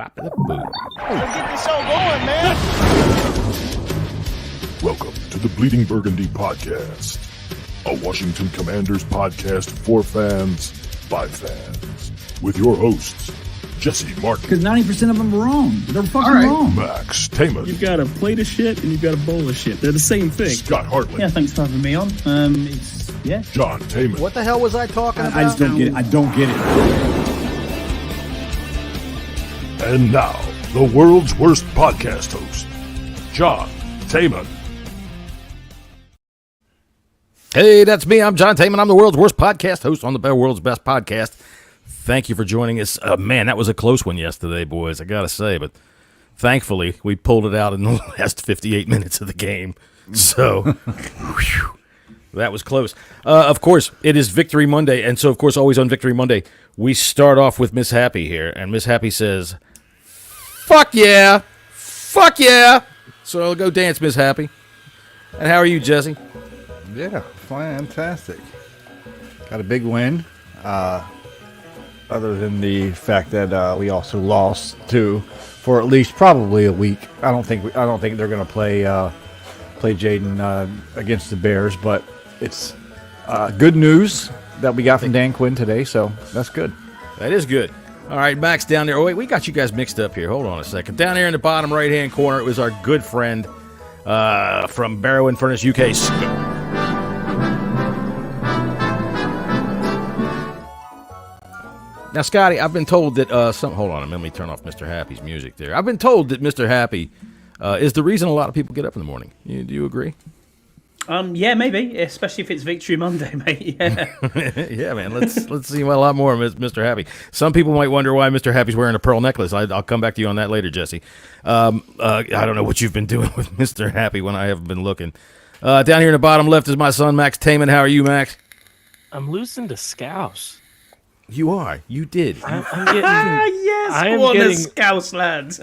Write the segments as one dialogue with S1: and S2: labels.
S1: Bop-a-da-boo.
S2: Get this show going, man.
S3: Welcome to the Bleeding Burgundy Podcast, a Washington Commanders podcast for fans, by fans, with your hosts, Jesse Martin.
S4: Because 90% of them are wrong. They're fucking wrong.
S3: Max Taman.
S5: You've got a plate of shit and you've got a bowl of shit. They're the same thing.
S3: Scott Hartley.
S4: Yeah, thanks for having me on.
S3: John Taman.
S2: What the hell was I talking about?
S4: I just don't get it. I don't get it.
S3: And now, the world's worst podcast host, John Taman.
S1: Hey, that's me. I'm John Taman. I'm the world's worst podcast host on the world's best podcast. Thank you for joining us. Man, that was a close one yesterday, boys, I got to say. But thankfully, we pulled it out in the last 58 minutes of the game. So, whew, that was close. Of course, it is Victory Monday. And so, of course, always on Victory Monday, we start off with Miss Happy here. And Miss Happy says, fuck yeah. Fuck yeah. So I'll go dance, Miss Happy. And how are you, Jesse?
S6: Yeah, fantastic. Got a big win. Other than the fact that we also lost for at least probably a week. I don't think they're going to play Jayden against the Bears, but it's good news that we got from Dan Quinn today, so that's good.
S1: That is good. All right, Max down there. Oh, wait, we got you guys mixed up here. Hold on a second. Down here in the bottom right-hand corner, it was our good friend from Barrow and Furnace, UK. Now, Scotty, I've been told that hold on, let me turn off Mr. Happy's music there. I've been told that Mr. Happy is the reason a lot of people get up in the morning. Do you agree?
S7: Yeah, maybe, especially if it's Victory Monday, mate. Yeah,
S1: yeah, man. Let's see a lot more of Mr. Happy. Some people might wonder why Mr. Happy's wearing a pearl necklace. I'll come back to you on that later, Jesse. I don't know what you've been doing with Mr. Happy when I haven't been looking. Down here in the bottom left is my son, Max Taman. How are you, Max?
S5: I'm losing to Scouse.
S1: You are. You did.
S5: I'm getting.
S7: Yes,
S5: I am
S7: go on
S5: getting-
S7: the Scouse lads.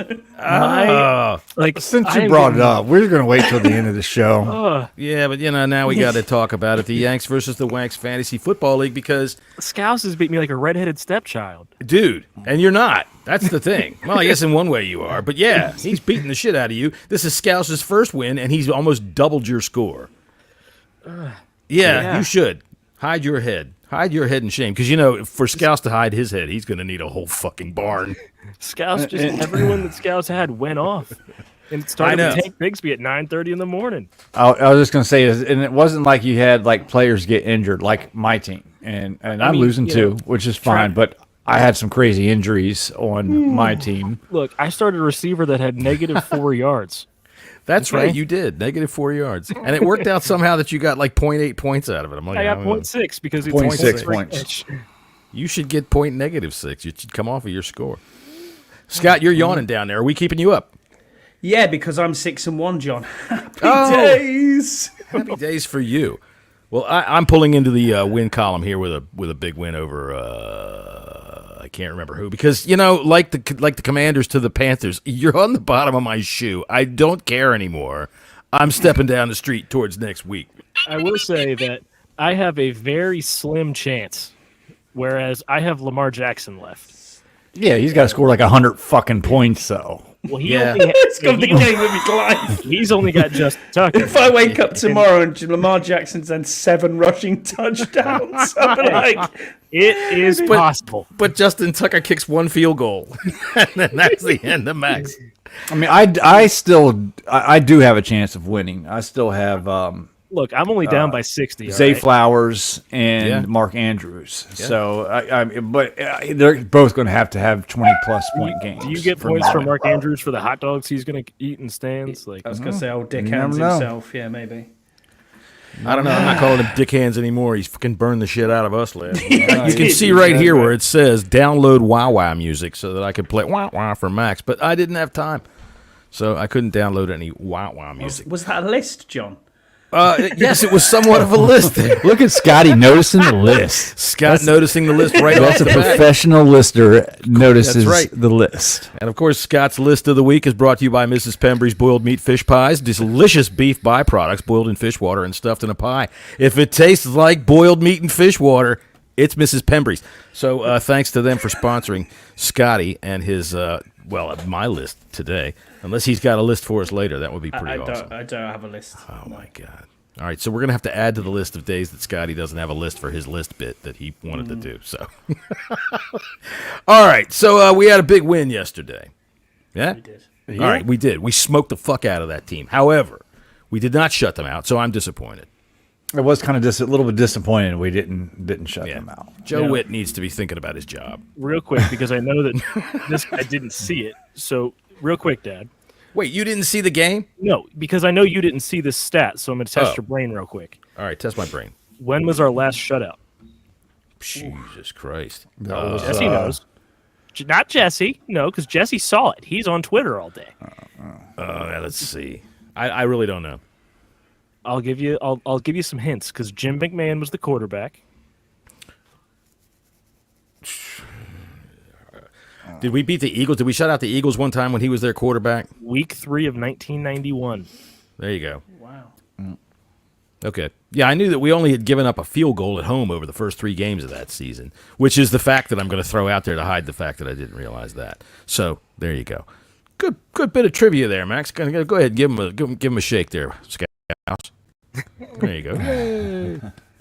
S6: Since you brought it up, we're going to wait till the end of the show.
S1: Yeah, but now we got to talk about it. The Yanks versus the Wanks Fantasy Football League because,
S5: Scouse has beat me like a redheaded stepchild.
S1: dude, and you're not. That's the thing. Well, I guess in one way you are, but yeah, he's beating the shit out of you. This is Scouse's first win, and he's almost doubled your score. Yeah, you should. Hide your head. Hide your head in shame. Because, for Scouse to hide his head, he's going to need a whole fucking barn.
S5: Scouse everyone that Scouse had went off. And it started with Tank Bigsby at 9:30 in the morning.
S6: I was just going to say, and it wasn't like you had players get injured like my team, and I'm losing too, which is fine. But I had some crazy injuries on my team.
S5: Look, I started a receiver that had negative 4 yards.
S1: That's right, you did. Negative 4 yards. And it worked out somehow that you got 0.8 points out of it. I'm like,
S5: I got 0.6 because it's
S6: 0.6 points.
S1: You should get -6. You should come off of your score. Scott, you're yawning down there. Are we keeping you up?
S7: Yeah, because I'm 6-1, John. Happy days.
S1: Happy days for you. Well, I'm pulling into the win column here with a big win over I can't remember who, because like the Commanders to the Panthers, you're on the bottom of my shoe. I don't care anymore. I'm stepping down the street towards next week.
S5: I will say that I have a very slim chance, whereas I have Lamar Jackson left.
S6: Yeah, he's got to score 100 fucking points, though.
S5: Well, he
S1: Yeah.
S5: only
S7: It's got the game of his life.
S5: he's only got Justin Tucker.
S7: If I wake up tomorrow and Lamar Jackson's done 7 rushing touchdowns, I'll be like,
S5: It is possible.
S1: But Justin Tucker kicks 1 field goal, and then that's the end of Max.
S6: I mean, I do have a chance of winning. I still have
S5: Look, I'm only down by 60.
S6: Zay
S5: all right?
S6: Flowers and Mark Andrews. So, but they're both going to have 20-plus point games.
S5: Do you get points for Mark Andrews for the hot dogs he's going to eat in stands?
S7: I was going to say, Dick
S6: You never
S7: Hands
S6: know.
S7: himself. Yeah, maybe.
S1: I don't know. I'm not calling him Dick Hands anymore. He's fucking burned the shit out of us last week. You can see right here where it says download Wow music so that I could play Wow for Max, but I didn't have time. So I couldn't download any Wow music.
S7: Was that a list, John?
S1: Yes, it was somewhat of a list there.
S6: Look at Scotty noticing the list.
S1: Scott noticing the list right off
S6: That's a
S1: the bat.
S6: professional lister notices
S1: That's right.
S6: the list.
S1: And, of course, Scott's List of the Week is brought to you by Mrs. Pembry's Boiled Meat Fish Pies. Delicious beef byproducts boiled in fish water and stuffed in a pie. If it tastes like boiled meat and fish water, it's Mrs. Pembry's. So thanks to them for sponsoring Scotty and his my list today. Unless he's got a list for us later, that would be pretty awesome.
S7: I don't have a list.
S1: Oh my God! All right, so we're gonna have to add to the list of days that Scotty doesn't have a list for his list bit that he wanted to do. So, all right, so we had a big win yesterday. Yeah,
S7: We did.
S1: All right, we did. We smoked the fuck out of that team. However, we did not shut them out, so I'm disappointed.
S6: It was kind of a little bit disappointed we didn't shut them out.
S1: Joe Witt needs to be thinking about his job.
S5: Real quick, because I know that this guy didn't see it. So, real quick, Dad.
S1: Wait, you didn't see the game?
S5: No, because I know you didn't see this stat, so I'm going to test your brain real quick.
S1: All right, test my brain.
S5: When was our last shutout?
S1: Jesus Christ.
S5: Jesse knows. Not Jesse. No, because Jesse saw it. He's on Twitter all day.
S1: Let's see. I really don't know.
S5: I'll give you some hints because Jim McMahon was the quarterback.
S1: Did we beat the Eagles? Did we shut out the Eagles one time when he was their quarterback?
S5: Week 3 of 1991.
S1: There you go.
S7: Wow.
S1: Okay. Yeah, I knew that we only had given up a field goal at home over the first 3 games of that season, which is the fact that I'm going to throw out there to hide the fact that I didn't realize that. So there you go. Good bit of trivia there, Max. Go ahead and give him a shake there, Scouts. There you go. Yay.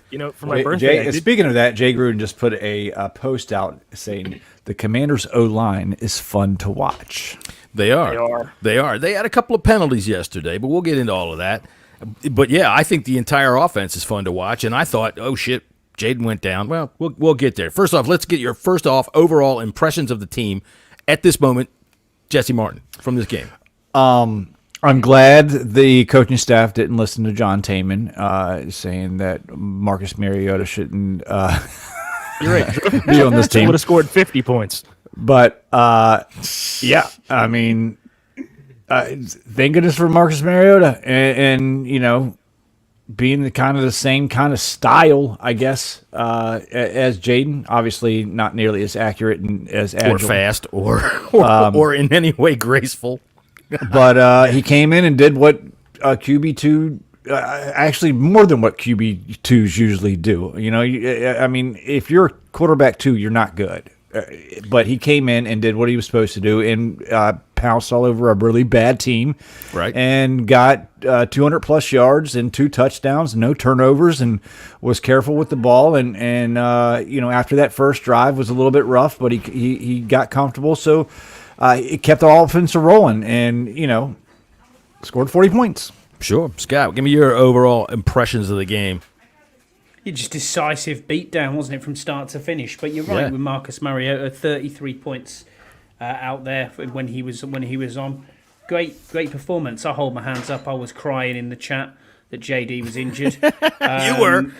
S5: You know, for my birthday.
S6: Speaking of that, Jay Gruden just put a post out saying the Commanders' O-line is fun to watch.
S1: They are. They had a couple of penalties yesterday, but we'll get into all of that. But yeah, I think the entire offense is fun to watch. And I thought, oh shit, Jayden went down. Well, we'll get there. First off, let's get your overall impressions of the team at this moment. Jesse Martin from this game.
S6: I'm glad the coaching staff didn't listen to John Taman saying that Marcus Mariota shouldn't
S5: You're right.
S6: be on this team.
S5: Would have scored 50 points.
S6: But yeah, I mean, thank goodness for Marcus Mariota, and you know, being the same kind of style, I guess, as Jayden. Obviously, not nearly as accurate and as agile,
S1: or fast, or in any way graceful.
S6: But he came in and did what QB2, actually more than what QB2s usually do. You know, I mean, if you're quarterback 2, you're not good. But he came in and did what he was supposed to do and pounced all over a really bad team.
S1: Right.
S6: And got 200-plus yards and 2 touchdowns, no turnovers, and was careful with the ball. And you know, after that first drive was a little bit rough, but he got comfortable. So it kept the offense rolling and, you know, scored 40 points.
S1: Sure. Scott, give me your overall impressions of the game.
S7: Just decisive beatdown, wasn't it, from start to finish? But you're right with Marcus Mariota, 33 points out there when he was on. Great performance. I hold my hands up. I was crying in the chat that JD was injured.
S1: You were.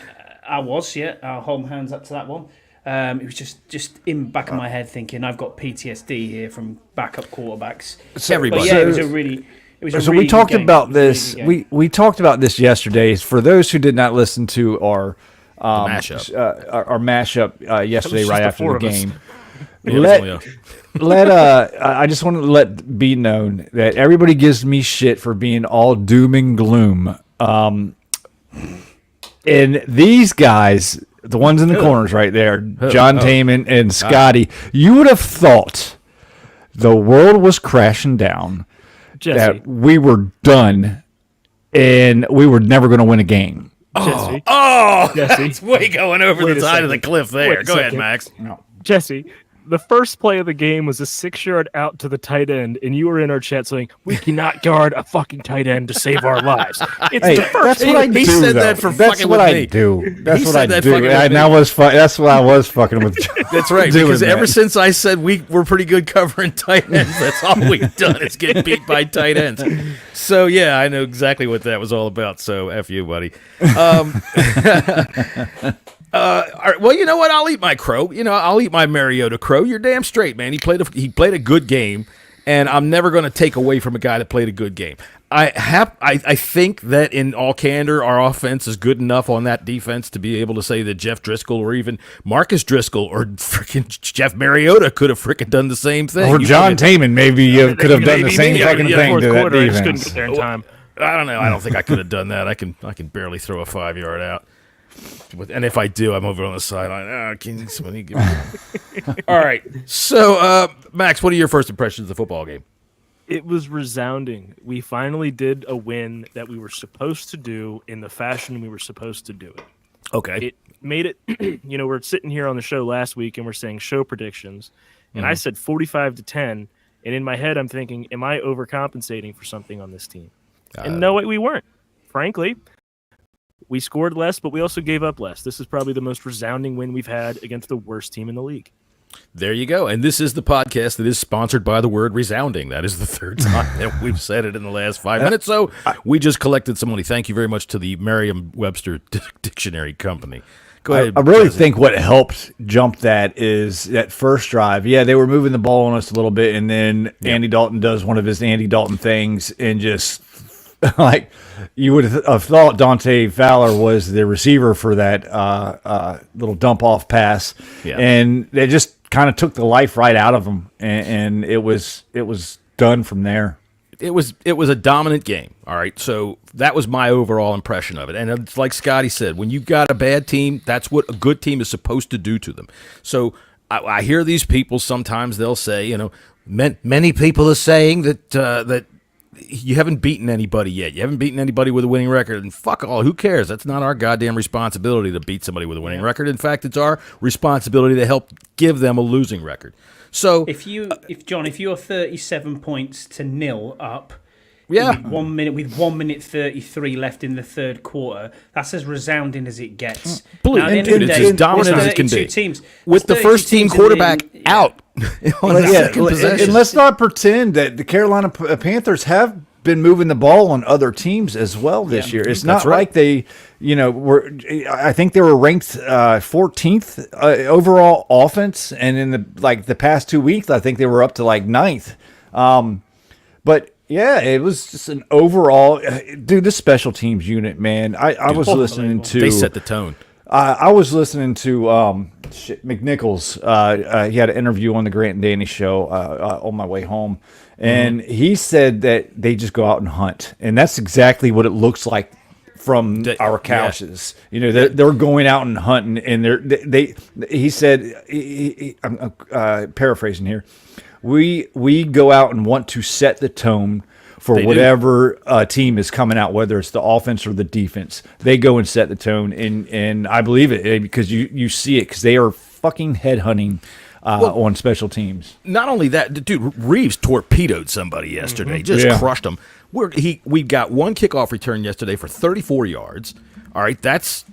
S7: I was. Yeah. I'll hold my hands up to that one. It was just in the back of my head thinking I've got PTSD here from backup quarterbacks.
S1: Everybody.
S7: But yeah, it was a really.
S6: So we talked about this. We talked about this yesterday. For those who did not listen to our mashup yesterday, right after the game, I just want to let be known that everybody gives me shit for being all doom and gloom. And these guys, the ones in the corners right there, John Taman and Scotty, you would have thought the world was crashing down.
S5: Jesse.
S6: That we were done and we were never going to win a game.
S5: Jesse.
S1: Jesse. It's way going over the side of the cliff there. Go ahead, Max.
S6: No.
S5: Jesse, the first play of the game was a 6-yard out to the tight end, and you were in our chat saying, we cannot guard a fucking tight end to save our lives. It's the first
S6: that's what I do.
S1: He said
S6: though.
S1: that for
S6: that's
S1: fucking
S6: what
S1: with
S6: I
S1: me.
S6: do. That's
S1: He
S6: what
S1: said
S6: I
S1: that
S6: do.
S1: fucking with
S6: And
S1: me.
S6: that's what I was fucking with.
S1: That's right, because ever since I said we're pretty good covering tight ends, that's all we've done is get beat by tight ends. So, yeah, I know exactly what that was all about, so F you, buddy. All right, well, you know what? I'll eat my crow. You know, I'll eat my Mariota crow. You're damn straight, man. He played a good game, and I'm never going to take away from a guy that played a good game. I think that in all candor, our offense is good enough on that defense to be able to say that Jeff Driscoll or even Marcus Driscoll or freaking Jeff Mariota could have freaking done the same thing.
S6: Or John Taman maybe could have done the same fucking thing to that
S5: I just couldn't
S6: defense.
S5: get there in time.
S1: I don't know. I don't think I could have done that. I can barely throw a 5-yard out. And if I do, I'm over on the sideline. Can somebody give me? All right. So, Max, what are your first impressions of the football game?
S5: It was resounding. We finally did a win that we were supposed to do in the fashion we were supposed to do it.
S1: Okay.
S5: It made it, we're sitting here on the show last week and we're saying show predictions. And I said 45-10. And in my head, I'm thinking, am I overcompensating for something on this team? And no, we weren't. Frankly, we scored less, but we also gave up less. This is probably the most resounding win we've had against the worst team in the league.
S1: There you go. And this is the podcast that is sponsored by the word resounding. That is the third time that we've said it in the last 5 minutes. So we just collected some money. Thank you very much to the Merriam-Webster Dictionary Company. Go ahead.
S6: I really think what helped jump that is that first drive. Yeah, they were moving the ball on us a little bit, and then Andy Dalton does one of his Andy Dalton things and just like you would have thought Dante Fowler was the receiver for that little dump-off pass. Yeah. And they just kind of took the life right out of him, and it was done from there.
S1: It was a dominant game. All right, so that was my overall impression of it. And it's like Scotty said, when you got a bad team, that's what a good team is supposed to do to them. So I hear these people sometimes they'll say, many people are saying that you haven't beaten anybody yet. You haven't beaten anybody with a winning record, and fuck all. Who cares? That's not our goddamn responsibility to beat somebody with a winning record. In fact, it's our responsibility to help give them a losing record. So
S7: if you're 37 points to 0 up,
S1: with
S7: 1 minute 33 left in the third quarter, that's as resounding as it gets.
S1: It's as dominant as it can be.
S7: Teams,
S1: with the first team quarterback out.
S6: And let's not pretend that the Carolina Panthers have been moving the ball on other teams as well this year. It's not like they, I think they were ranked 14th overall offense, and in the past 2 weeks, I think they were up to like 9th. But yeah, it was just an overall, dude. This special teams unit, man. I was listening to.
S1: They set the tone.
S6: I was listening to McNichols. He had an interview on the Grant and Danny show on my way home, and he said that they just go out and hunt, and that's exactly what it looks like from our couches. Yeah. They're going out and hunting, and He said, I'm paraphrasing here. We go out and want to set the tone for whatever team is coming out, whether it's the offense or the defense. They go and set the tone, and I believe it because you see it because they are fucking headhunting on special teams.
S1: Not only that, dude, Reeves torpedoed somebody yesterday, crushed them. We got one kickoff return yesterday for 34 yards. All right, that's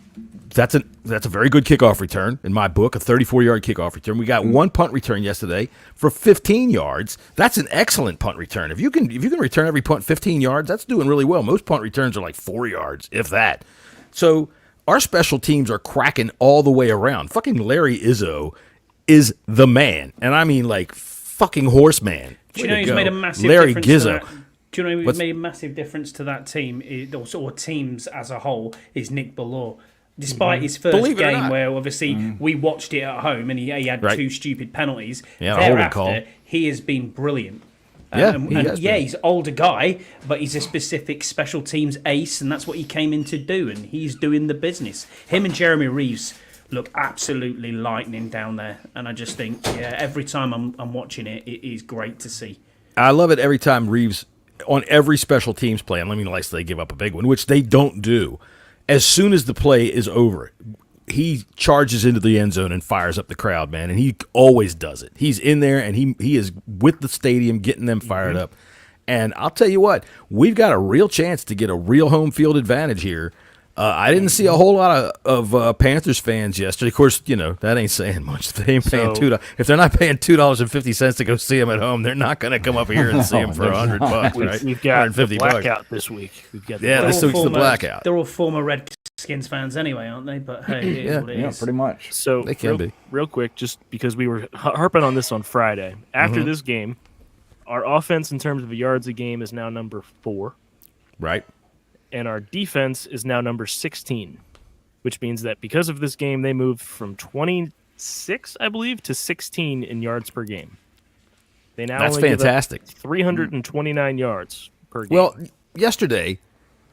S1: a very good kickoff return in my book, a 34-yard kickoff return. We got one punt return yesterday for 15 yards. That's an excellent punt return. If you can return every punt 15 yards, that's doing really well. Most punt returns are like 4 yards, if that. So our special teams are cracking all the way around. Fucking Larry Izzo is the man, and I mean like fucking horseman.
S7: Do you know who's made a massive
S1: Larry
S7: difference
S1: Gizzo.
S7: to that? Do you know who's made a massive difference to that team, or teams as a whole, is Nick Ballore. Despite his first game, where obviously we watched it at home and he had two stupid penalties, thereafter he has been brilliant. He's an older guy, but he's a specific special teams ace, and that's what he came in to do, and he's doing the business. Him and Jeremy Reeves look absolutely lightning down there, and I just think, every time I'm watching it, it is great to see.
S1: I love it every time Reeves, on every special teams play, and let me know they give up a big one, which they don't do. As soon as the play is over, he charges into the end zone and fires up the crowd, man, and he always does it. He's in there, and he is with the stadium getting them fired up. And I'll tell you what, we've got a real chance to get a real home field advantage here. I didn't see a whole lot of Panthers fans yesterday. Of course, that ain't saying much. If they ain't paying $2, if they're not paying $2.50 to go see them at home, they're not going to come up here and see them for $100, right?
S5: We've got the blackout this week.
S1: This week's the blackout.
S7: They're all former Redskins fans anyway, aren't they? But hey, it is what it is.
S6: Pretty much.
S5: So
S1: they can be.
S5: Real quick, just because we were harping on this on Friday. After this game, our offense in terms of yards a game is now number 4.
S1: Right.
S5: And our defense is now number 16, which means that because of this game, they moved from 26, I believe, to 16 in yards per game. They now
S1: That's
S5: only
S1: fantastic.
S5: Give up 329 yards per game.
S1: Well, yesterday,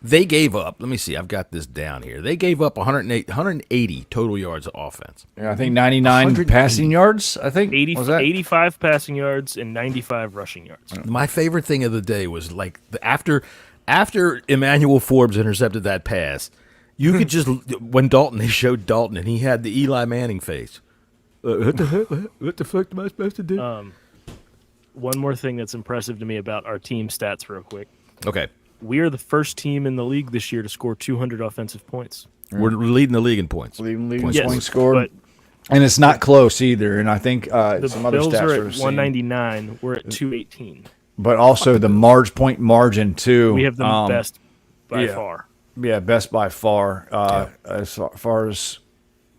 S1: They gave up. Let me see. I've got this down here. They gave up 180 total yards of offense.
S6: Yeah, I think 99 passing yards. I think
S5: 85 passing yards and 95 rushing yards.
S1: My favorite thing of the day was like after Emmanuel Forbes intercepted that pass, you could just when they showed Dalton and he had the Eli Manning face. What the fuck am I supposed to do?
S5: One more thing that's impressive to me about our team stats, real quick.
S1: Okay.
S5: We are the first team in the league this year to score 200 offensive points.
S1: We're leading the league in points.
S6: Points scored. And it's not close either. And I think some other
S5: Bills
S6: stats
S5: are
S6: are
S5: at 199. We're at 218.
S6: But also the point margin, too.
S5: We have the best by far.
S6: Yeah, best by far. As far as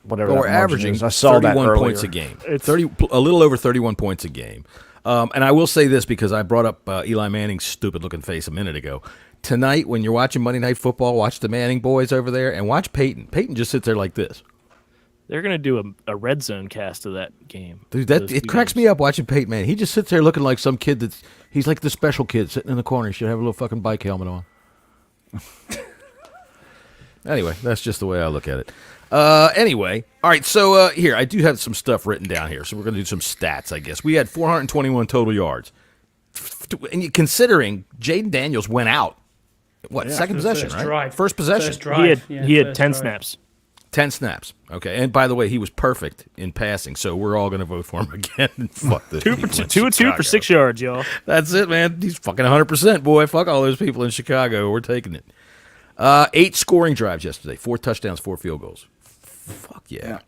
S6: whatever
S1: We're
S6: that margin
S1: averaging
S6: is. I saw
S1: 31
S6: that
S1: points a game. A little over 31 points a game. And I will say this because I brought up Eli Manning's stupid-looking face a minute ago. Tonight, when you're watching Monday Night Football, watch the Manning boys over there and watch Peyton. Peyton just sits there like this.
S5: They're going to do a red zone cast of that game.
S1: Dude, it cracks me up watching Peyton Manning. He just sits there looking like some kid he's like the special kid sitting in the corner. He should have a little fucking bike helmet on. Anyway, that's just the way I look at it. Anyway, all right, so here, I do have some stuff written down here, so we're going to do some stats, I guess. We had 421 total yards. And considering Jayden Daniels went out, second possession, right?
S7: Drive.
S5: First possession.
S7: First drive.
S5: He had 10 snaps.
S1: 10 snaps, okay. And by the way, he was perfect in passing, so we're all going to vote for him again. Fuck this.
S5: 2 for 6 yards, y'all.
S1: That's it, man. He's fucking 100%, boy. Fuck all those people in Chicago. We're taking it. 8 scoring drives yesterday. 4 touchdowns, 4 field goals. Fuck yeah.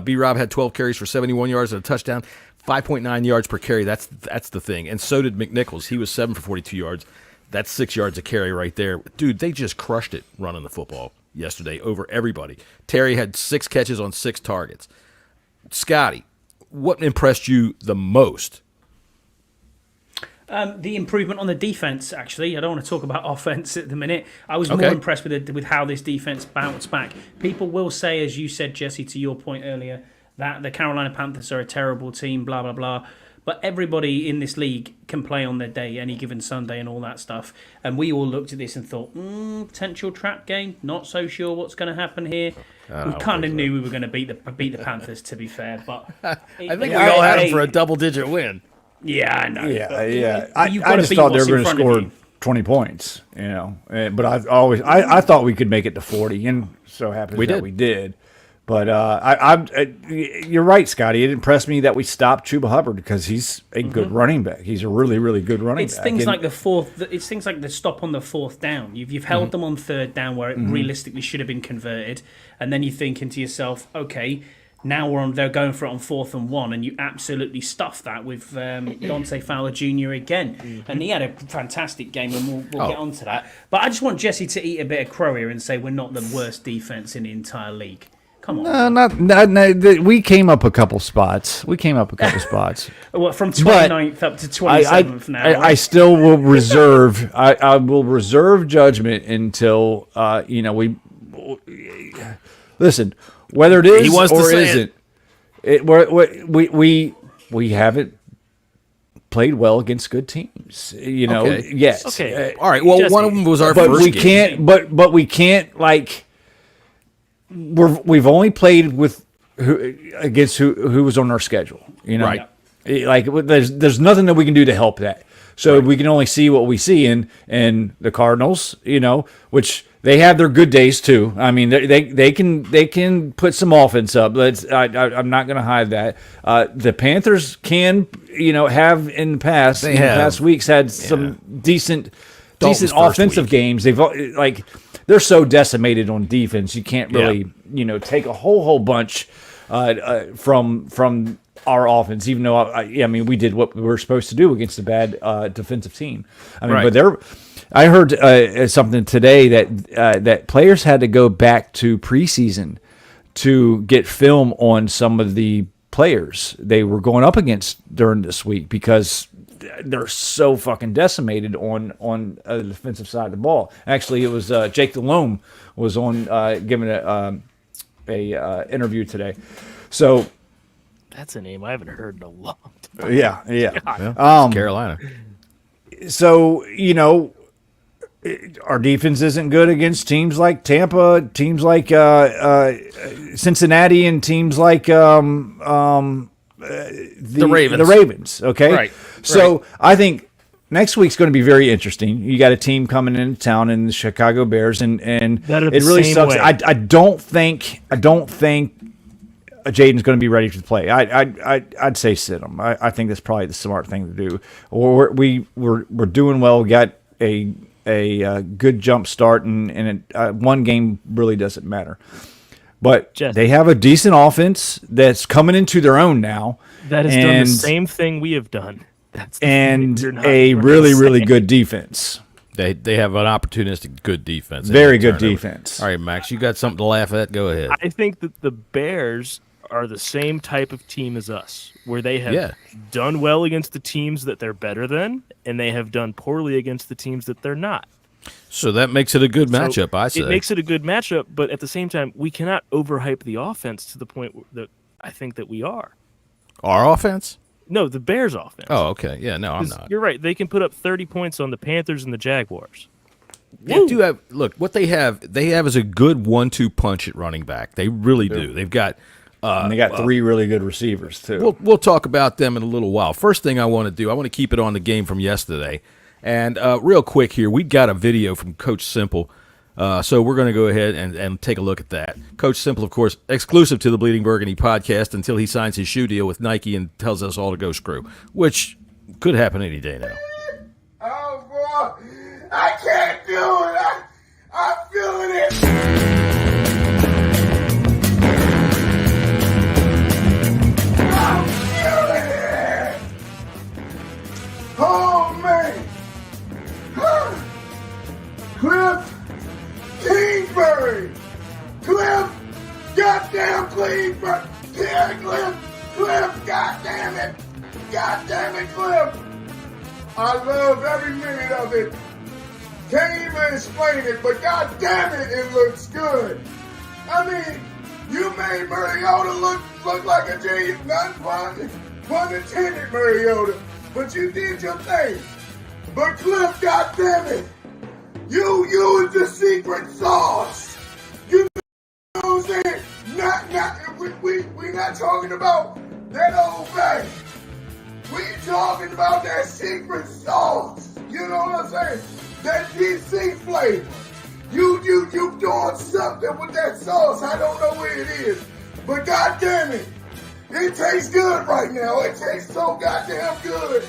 S1: B-Rob had 12 carries for 71 yards and a touchdown. 5.9 yards per carry. That's the thing. And so did McNichols. He was 7 for 42 yards. That's 6 yards a carry right there. Dude, they just crushed it running the football yesterday over everybody. Terry had 6 catches on 6 targets. Scotty, what impressed you the most?
S7: The improvement on the defense, actually. I don't want to talk about offense at the minute. I was more impressed with how this defense bounced back. People will say, as you said, Jesse, to your point earlier, that the Carolina Panthers are a terrible team, blah, blah, blah. But everybody in this league can play on their day, any given Sunday and all that stuff. And we all looked at this and thought, potential trap game, not so sure what's going to happen here. We kind of knew we were going to beat the Panthers, to be fair. But
S1: I think we all had them for a double-digit win.
S7: Yeah, I know.
S6: Yeah. I just thought they were going to score 20 points, But I thought we could make it to 40, and so happens we did. But you're right, Scotty. It impressed me that we stopped Chuba Hubbard because he's a good running back. He's a really, really good running back.
S7: It's things like It's things like the stop on the 4th down. You've held them on 3rd down where it realistically should have been converted, and then you're thinking to yourself, okay. Now they're going for it on 4th and 1, and you absolutely stuff that with Dante Fowler Jr. again. And he had a fantastic game, and we'll get on to that. But I just want Jesse to eat a bit of crow here and say we're not the worst defense in the entire league. Come on.
S6: No, we came up a couple spots. Well, from 29th up to 27th now. Right? I still will reserve. I will reserve judgment until we listen. Whether it is or isn't, we haven't played well against good teams. Yes.
S5: Okay.
S1: All right. Well,
S5: Jesse,
S1: one of them was our first game.
S6: But we can't we've only played with who was on our schedule.
S1: Right.
S6: There's nothing that we can do to help that. So we can only see what we see in the Cardinals. Which. They have their good days too. I mean, they can put some offense up. I'm not going to hide that. The Panthers can, have in the past weeks had some decent offensive games. They're so decimated on defense. You can't really take a whole bunch from our offense. Even though we did what we were supposed to do against a bad defensive team. But I heard something today that players had to go back to preseason to get film on some of the players they were going up against during this week because they're so fucking decimated on the defensive side of the ball. Actually, it was Jake Delhomme was on giving a interview today. So
S5: that's a name I haven't heard in a long time.
S6: Yeah.
S1: Carolina.
S6: So our defense isn't good against teams like Tampa, teams like Cincinnati, and teams like the
S1: Ravens.
S6: The Ravens. Okay,
S1: Right.
S6: So I think next week's going to be very interesting. You got a team coming into town in the Chicago Bears, and it
S5: That are the
S6: really
S5: same
S6: sucks.
S5: way.
S6: I don't think Jayden's going to be ready to play. I'd say sit him. I think that's probably the smart thing to do. Or we're doing well. We got a good jump start, and one game really doesn't matter. But they have a decent offense that's coming into their own now.
S5: That has done the same thing we have done.
S6: And a really good defense.
S1: They have an opportunistic good defense.
S6: Very good defense.
S1: All right, Max, you got something to laugh at? Go ahead.
S5: I think that the Bears are the same type of team as us, where they have done well against the teams that they're better than, and they have done poorly against the teams that they're not.
S1: So that makes it a good matchup, I say.
S5: It makes it a good matchup, but at the same time, we cannot overhype the offense to the point that I think that we are.
S1: Our offense?
S5: No, the Bears' offense.
S1: Oh, okay. Yeah, no, I'm not.
S5: You're right. They can put up 30 points on the Panthers and the Jaguars.
S1: They do have. Look, what they have is a good 1-2 punch at running back. They really do. They've got.
S6: And they got three really good receivers too.
S1: We'll talk about them in a little while. First thing I want to do, I want to keep it on the game from yesterday, and real quick here, we got a video from Coach Simple. So we're going to go ahead and take a look at that. Coach Simple, of course, exclusive to the Bleeding Burgundy podcast until he signs his shoe deal with Nike and tells us all to go screw, which could happen any day now.
S8: Oh, boy. I can't do it. I'm feeling it. I'm feeling it. Oh, man. Cliff Kingsbury. Cliff, goddamn Kingsbury. Yeah, Cliff, goddamn it. Goddamn it, Cliff. I love every minute of it. Can't even explain it, but goddamn it looks good. I mean, you made Mariota look like a genius. Not pun intended, Mariota, but you did your thing. But Cliff, goddamn it, you used the secret sauce. You know what I'm saying? We not talking about that old bag. We talking about that secret sauce. You know what I'm saying? That DC flavor. You doing something with that sauce. I don't know what it is. But goddamn it tastes good right now. It tastes so goddamn good.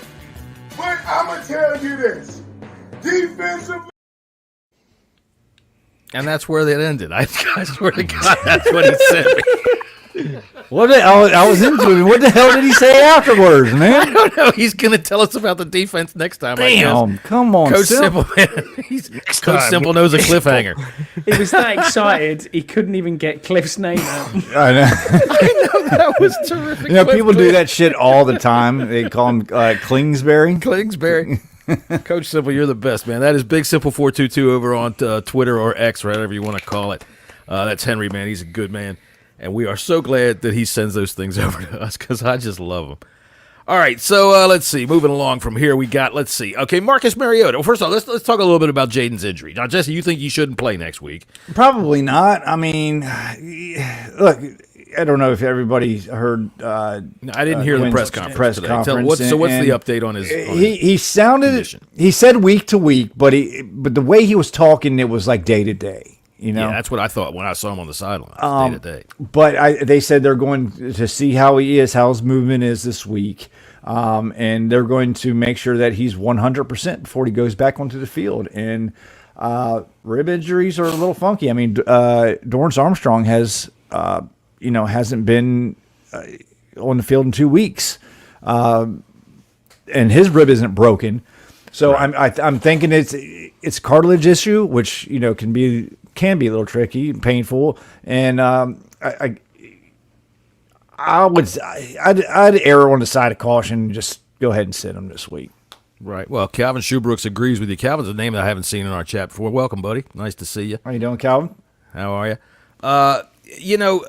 S8: But I'ma tell you this. Defensively.
S1: And that's where that ended. I swear to God, that's what he said.
S6: I was into it. What the hell did he say afterwards, man?
S1: I don't know. He's going to tell us about the defense next time.
S6: Damn, come on,
S1: Coach Simple, man. Coach Simple knows a cliffhanger.
S7: He was that excited, he couldn't even get Cliff's name out.
S6: I know.
S1: That was terrific.
S6: You know, people do that shit all the time. They call him Kingsbury.
S1: Kingsbury. Coach Simple, you're the best, man. That is Big Simple 422 over on Twitter or X, whatever you want to call it. That's Henry, man. He's a good man. And we are so glad that he sends those things over to us because I just love them. All right, so let's see. Moving along from here, we got, let's see. Okay, Marcus Mariota. Well, first of all, let's talk a little bit about Jayden's injury. John Jessy, you think he shouldn't play next week?
S6: Probably not. I mean, look, I don't know if everybody heard.
S1: I didn't hear the press conference.
S6: Today.
S1: What's the update on his?
S6: He sounded.
S1: Condition?
S6: He said week to week, but the way he was talking, it was like day to day. You know?
S1: Yeah, that's what I thought when I saw him on the sideline, day to day.
S6: But they said they're going to see how he is, how his movement is this week, and they're going to make sure that he's 100% before he goes back onto the field. And rib injuries are a little funky. I mean, Dorrance Armstrong has, hasn't been on the field in 2 weeks, and his rib isn't broken. So right. I'm thinking it's a cartilage issue, which can be a little tricky and painful, and I'd err on the side of caution and just go ahead and sit him this week.
S1: Right. Well, Calvin Shoebrooks agrees with you. Calvin's a name that I haven't seen in our chat before. Welcome, buddy. Nice to see you.
S6: How you doing, Calvin?
S1: How are you?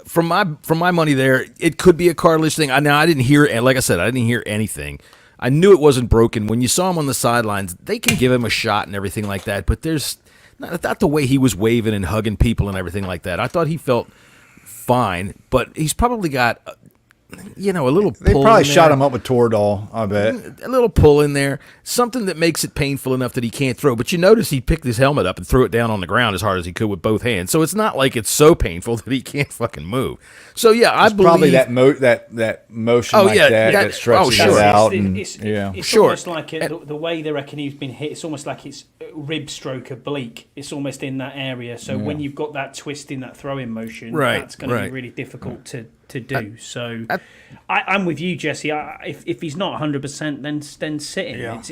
S1: From my money there, it could be a cartilage thing. Now I didn't hear, and like I said, I didn't hear anything I knew it wasn't broken. When you saw him on the sidelines, they can give him a shot and everything like that, but there's not the way he was waving and hugging people and everything like that. I thought he felt fine, but he's probably got a little pull.
S6: They probably
S1: in
S6: shot
S1: there.
S6: him up with Toradol, I bet.
S1: A little pull in there, something that makes it painful enough that he can't throw. But you notice he picked his helmet up and threw it down on the ground as hard as he could with both hands. So it's not like it's so painful that he can't fucking move. So yeah, I believe
S6: probably that motion that stretches it out.
S7: It's
S1: sure.
S7: almost like the way they reckon he's been hit. It's almost like it's rib stroke oblique. It's almost in that area. So when you've got that twist in that throwing motion, that's going to be really difficult to do. So I'm with you, Jesse. If he's not 100%, then sit him.
S6: Yeah.
S7: It's,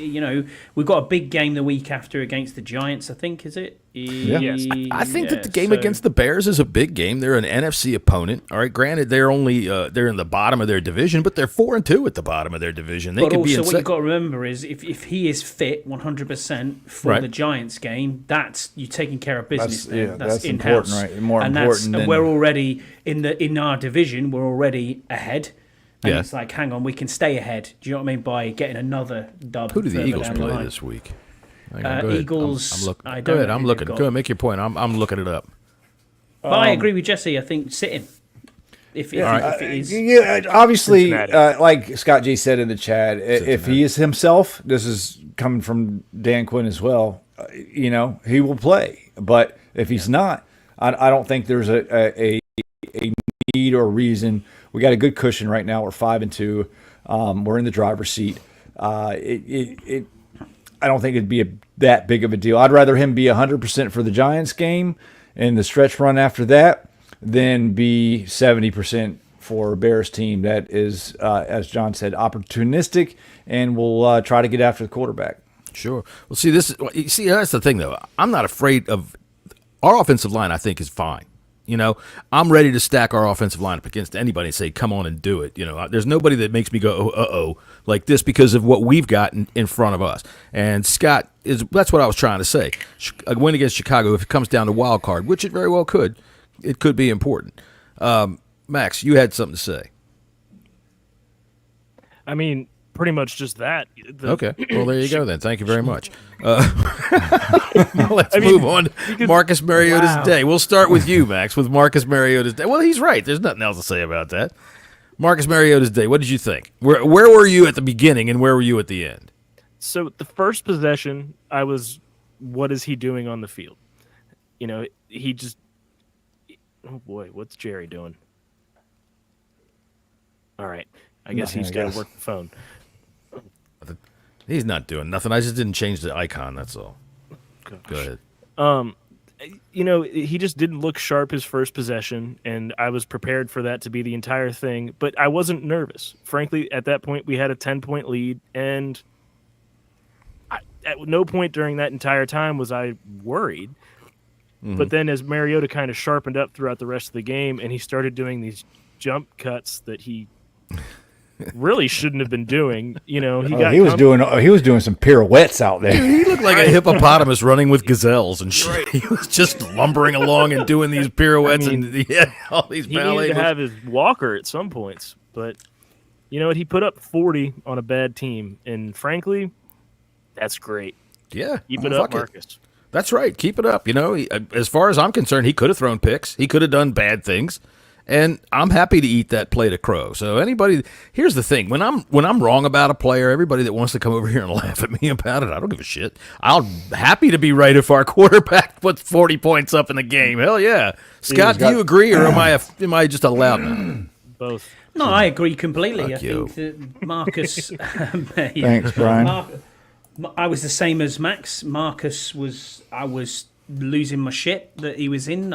S7: we've got a big game the week after against the Giants, I think, is it?
S6: Yeah.
S5: Yes.
S1: I think that the game against the Bears is a big game. They're an NFC opponent. All right, granted, they're only they're in the bottom of their division, but they're 4-2 at the bottom of their division.
S7: But also, what you've got to remember is if he is fit 100% for the Giants game, that's you taking care of business. That's in-house.
S6: Important, right? More
S7: and
S6: important.
S7: And we're already in our division. We're already ahead. And it's like, hang on, we can stay ahead. Do you know what I mean? By getting another dub.
S1: Who do the Eagles
S7: down the
S1: play
S7: line.
S1: this week?
S7: Eagles.
S1: Go ahead. I'm looking. Go ahead. Make your point. I'm looking it up.
S7: But I agree with Jesse. I think sit him. If it is.
S6: Yeah, obviously, like Scott G said in the chat, if he is himself, this is coming from Dan Quinn as well. He will play. But if he's not, I don't think there's a need or reason. We got a good cushion right now. We're 5-2. We're in the driver's seat. I don't think it'd be that big of a deal. I'd rather him be 100% for the Giants game and the stretch run after that than be 70% for a Bears team that is, as John said, opportunistic and will try to get after the quarterback.
S1: Sure. Well, see, that's the thing, though. I'm not afraid of our offensive line. I think is fine. I'm ready to stack our offensive line up against anybody and say, come on and do it. There's nobody that makes me go, uh-oh, like this because of what we've got in front of us. And Scott, that's what I was trying to say. A win against Chicago, if it comes down to wild card, which it very well could, it could be important. Max, you had something to say.
S5: I mean, pretty much just that.
S1: Okay. Well, there you go then. Thank you very much. Let's move on. Marcus Mariota's day. We'll start with you, Max, with Marcus Mariota's day. Well, he's right. There's nothing else to say about that. Marcus Mariota's day. What did you think? Where were you at the beginning and where were you at the end?
S5: So the first possession, I was, what is he doing on the field? He just, oh boy, what's Jerry doing? All right. I guess he's got to work the phone.
S1: He's not doing nothing. I just didn't change the icon. That's all. Go ahead.
S5: He just didn't look sharp his first possession, and I was prepared for that to be the entire thing, but I wasn't nervous. Frankly, at that point, we had a 10-point lead, and at no point during that entire time was I worried. Mm-hmm. But then as Mariota kind of sharpened up throughout the rest of the game, and he started doing these jump cuts that he really shouldn't have been doing. He
S6: was doing some pirouettes out there.
S1: He looked like a hippopotamus running with gazelles and shit. Right. He was just lumbering along and doing these pirouettes and all these ballet.
S5: He needed to have his walker at some points, but you know what? He put up 40 on a bad team, and frankly, that's great.
S1: Yeah,
S5: keep it up, Marcus.
S1: That's right. Keep it up. As far as I'm concerned, he could have thrown picks. He could have done bad things. And I'm happy to eat that plate of crow. So here's the thing: when I'm wrong about a player, everybody that wants to come over here and laugh at me about it, I don't give a shit. I'm happy to be right if our quarterback puts 40 points up in the game. Hell yeah, Scott, do you agree, or am I just a loud man?
S5: Both.
S7: No, I agree completely.
S1: Fuck
S7: I
S1: you.
S7: think that Marcus.
S6: Thanks, Brian.
S7: I was the same as Max. I was losing my shit that he was in.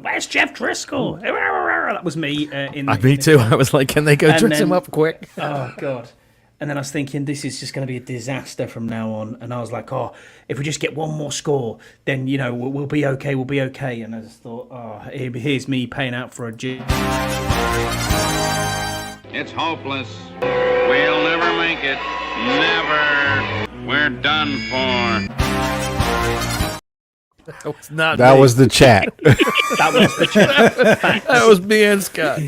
S7: Where's Jeff Driscoll? That was me.
S1: Me too. I was like, can they go dress him up quick?
S7: Oh, God. And then I was thinking, this is just going to be a disaster from now on. And I was like, if we just get one more score, then, we'll be okay. We'll be okay. And I just thought, here's me paying out for a gym.
S9: It's hopeless. We'll never make it. Never. We're done for.
S6: That was the chat.
S7: That was the chat. Facts.
S1: That was me and Scott.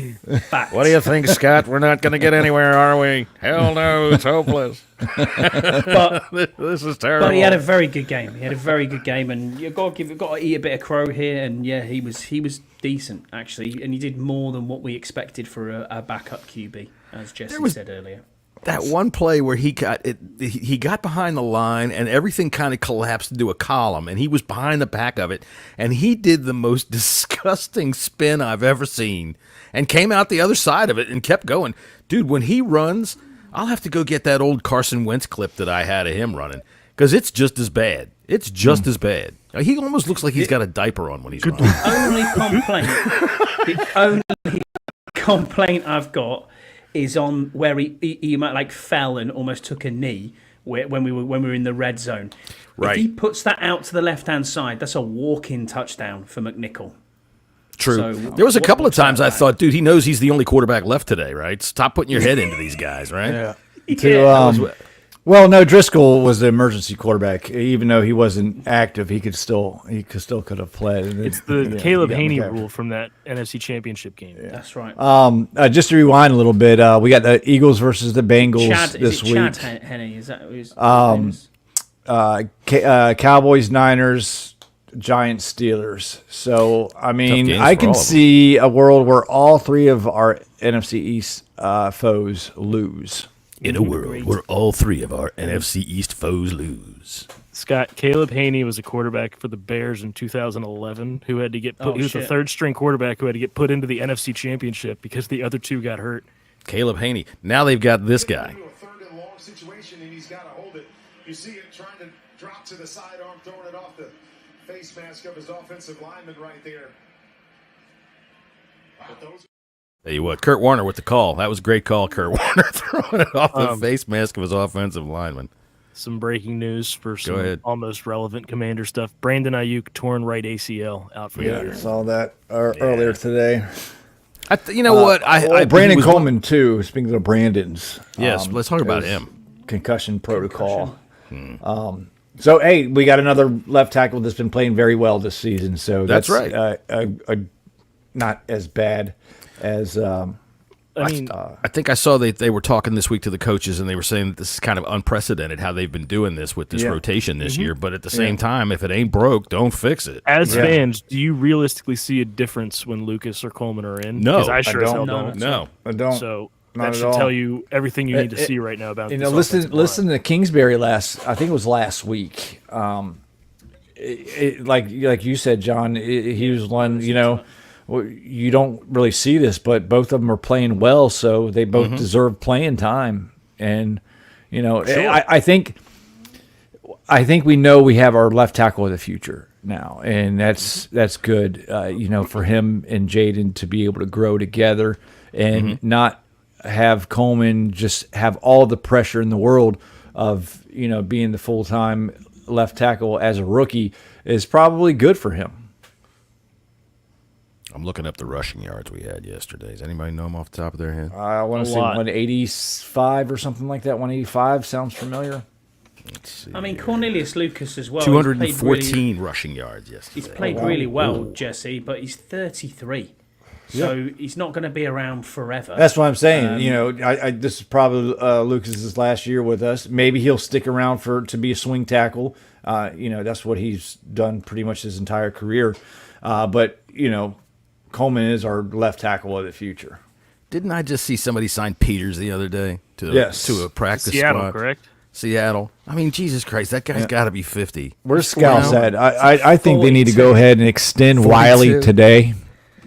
S7: Facts.
S1: What do you think, Scott? We're not going to get anywhere, are we? Hell no, it's hopeless.
S7: But
S1: This is terrible.
S7: But he had a very good game. And you've got to eat a bit of crow here. And yeah, he was decent actually, and he did more than what we expected for a backup QB, as Jesse said earlier.
S1: That one play where he got behind the line and everything kind of collapsed into a column, and he was behind the back of it, and he did the most disgusting spin I've ever seen, and came out the other side of it and kept going. Dude, when he runs, I'll have to go get that old Carson Wentz clip that I had of him running, because it's just as bad. It's just as bad. He almost looks like he's got a diaper on when he's running.
S7: The only complaint I've got is on where he might like fell and almost took a knee when we were in the red zone.
S1: Right.
S7: If he puts that out to the left-hand side, that's a walk-in touchdown for McNichol.
S1: True.
S7: So,
S1: there was a couple of times I
S7: that?
S1: thought, dude, he knows he's the only quarterback left today, right? Stop putting your head into these guys, right?
S6: Yeah. Well, no, Driscoll was the emergency quarterback. Even though he wasn't active, he could could have played.
S5: It's the Caleb Haney rule from that NFC Championship game.
S7: Yeah. That's right.
S6: Just to rewind a little bit, we got the Eagles versus the Bengals this week.
S7: Chad Henne? Is that his name?
S6: Cowboys, Niners, Giants, Steelers. So, I mean,
S1: games
S6: I
S1: for
S6: can
S1: all of them.
S6: see a world where all three of our NFC East foes lose.
S1: In a world where all three of our NFC East foes lose.
S5: Scott, Caleb Haney was a quarterback for the Bears in 2011 who had to get put. He was the third-string quarterback who had to get put into the NFC Championship because the other two got hurt.
S1: Caleb Haney. Now they've got this guy.
S8: A third and long situation, and he's got to hold it. You see it trying to drop to the sidearm, throwing it off the face mask of his offensive lineman right there. But those.
S1: Tell you what, Kurt Warner with the call. That was a great call, Kurt Warner, throwing it off the face mask of his offensive lineman.
S5: Some breaking news for
S1: Go
S5: some
S1: ahead.
S5: almost relevant Commander stuff. Brandon Ayuk torn right ACL out for the year.
S6: I saw that earlier today.
S1: You know what?
S6: Brandon Coleman, too. Speaking of Brandon's.
S1: Yes, let's talk about him.
S6: Concussion protocol. So, hey, we got another left tackle that's been playing very well this season. So
S1: That's right.
S6: Not as bad as.
S5: I mean,
S1: I think I saw they were talking this week to the coaches, and they were saying that this is kind of unprecedented how they've been doing this with this rotation this year. But at the same time, if it ain't broke, don't fix it.
S5: as fans, do you realistically see a difference when Lucas or Coleman are in?
S1: No,
S5: because I sure as hell
S7: No,
S5: don't.
S1: No.
S6: I don't.
S5: So
S6: Not
S5: that
S6: at
S5: should
S6: all.
S5: tell you everything you need to see right now about this offensive line.
S6: Listen to Kingsbury I think it was last week. Like you said, John, he was one, you don't really see this, but both of them are playing well, so they both deserve playing time. And, I think we know we have our left tackle of the future now, and that's good, for him and Jayden to be able to grow together and not have Coleman just have all the pressure in the world of, being the full-time left tackle as a rookie is probably good for him.
S1: I'm looking up the rushing yards we had yesterday. Does anybody know them off the top of their head?
S6: I want to say 185 or something like that. 185 sounds familiar.
S1: Let's see.
S7: I mean, Cornelius Lucas as well.
S1: 214 rushing yards yesterday.
S7: He's played really well, Jesse, but he's 33. So he's not going to be around forever.
S6: That's what I'm saying. This is probably Lucas's last year with us. Maybe he'll stick around to be a swing tackle. That's what he's done pretty much his entire career. But Coleman is our left tackle of the future.
S1: Didn't I just see somebody sign Peters the other day to a practice
S5: Seattle,
S1: squad?
S5: correct?
S1: Seattle. I mean, Jesus Christ, that guy's got to be 50.
S6: Where's Scouse at? I think they need to go ahead and extend
S1: 42.
S6: Wiley today.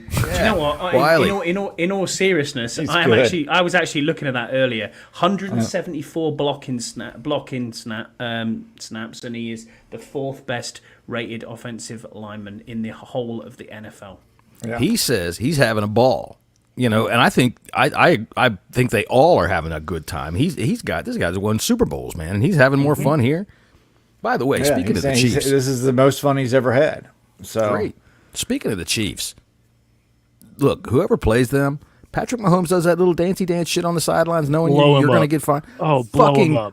S7: Do you know what?
S1: Wiley.
S7: In all seriousness, I was actually looking at that earlier. 174 blocking snaps, and he is the fourth best rated offensive lineman in the whole of the NFL.
S6: Yeah.
S1: He says he's having a ball, and I think I think they all are having a good time. This guy's won Super Bowls, man, and he's having more fun here. By the way, speaking of the Chiefs,
S6: this is the most fun he's ever had. So
S1: great. Speaking of the Chiefs, look, whoever plays them, Patrick Mahomes does that little dancey dance shit on the sidelines, knowing you're going to get fine.
S5: Oh, blow him up.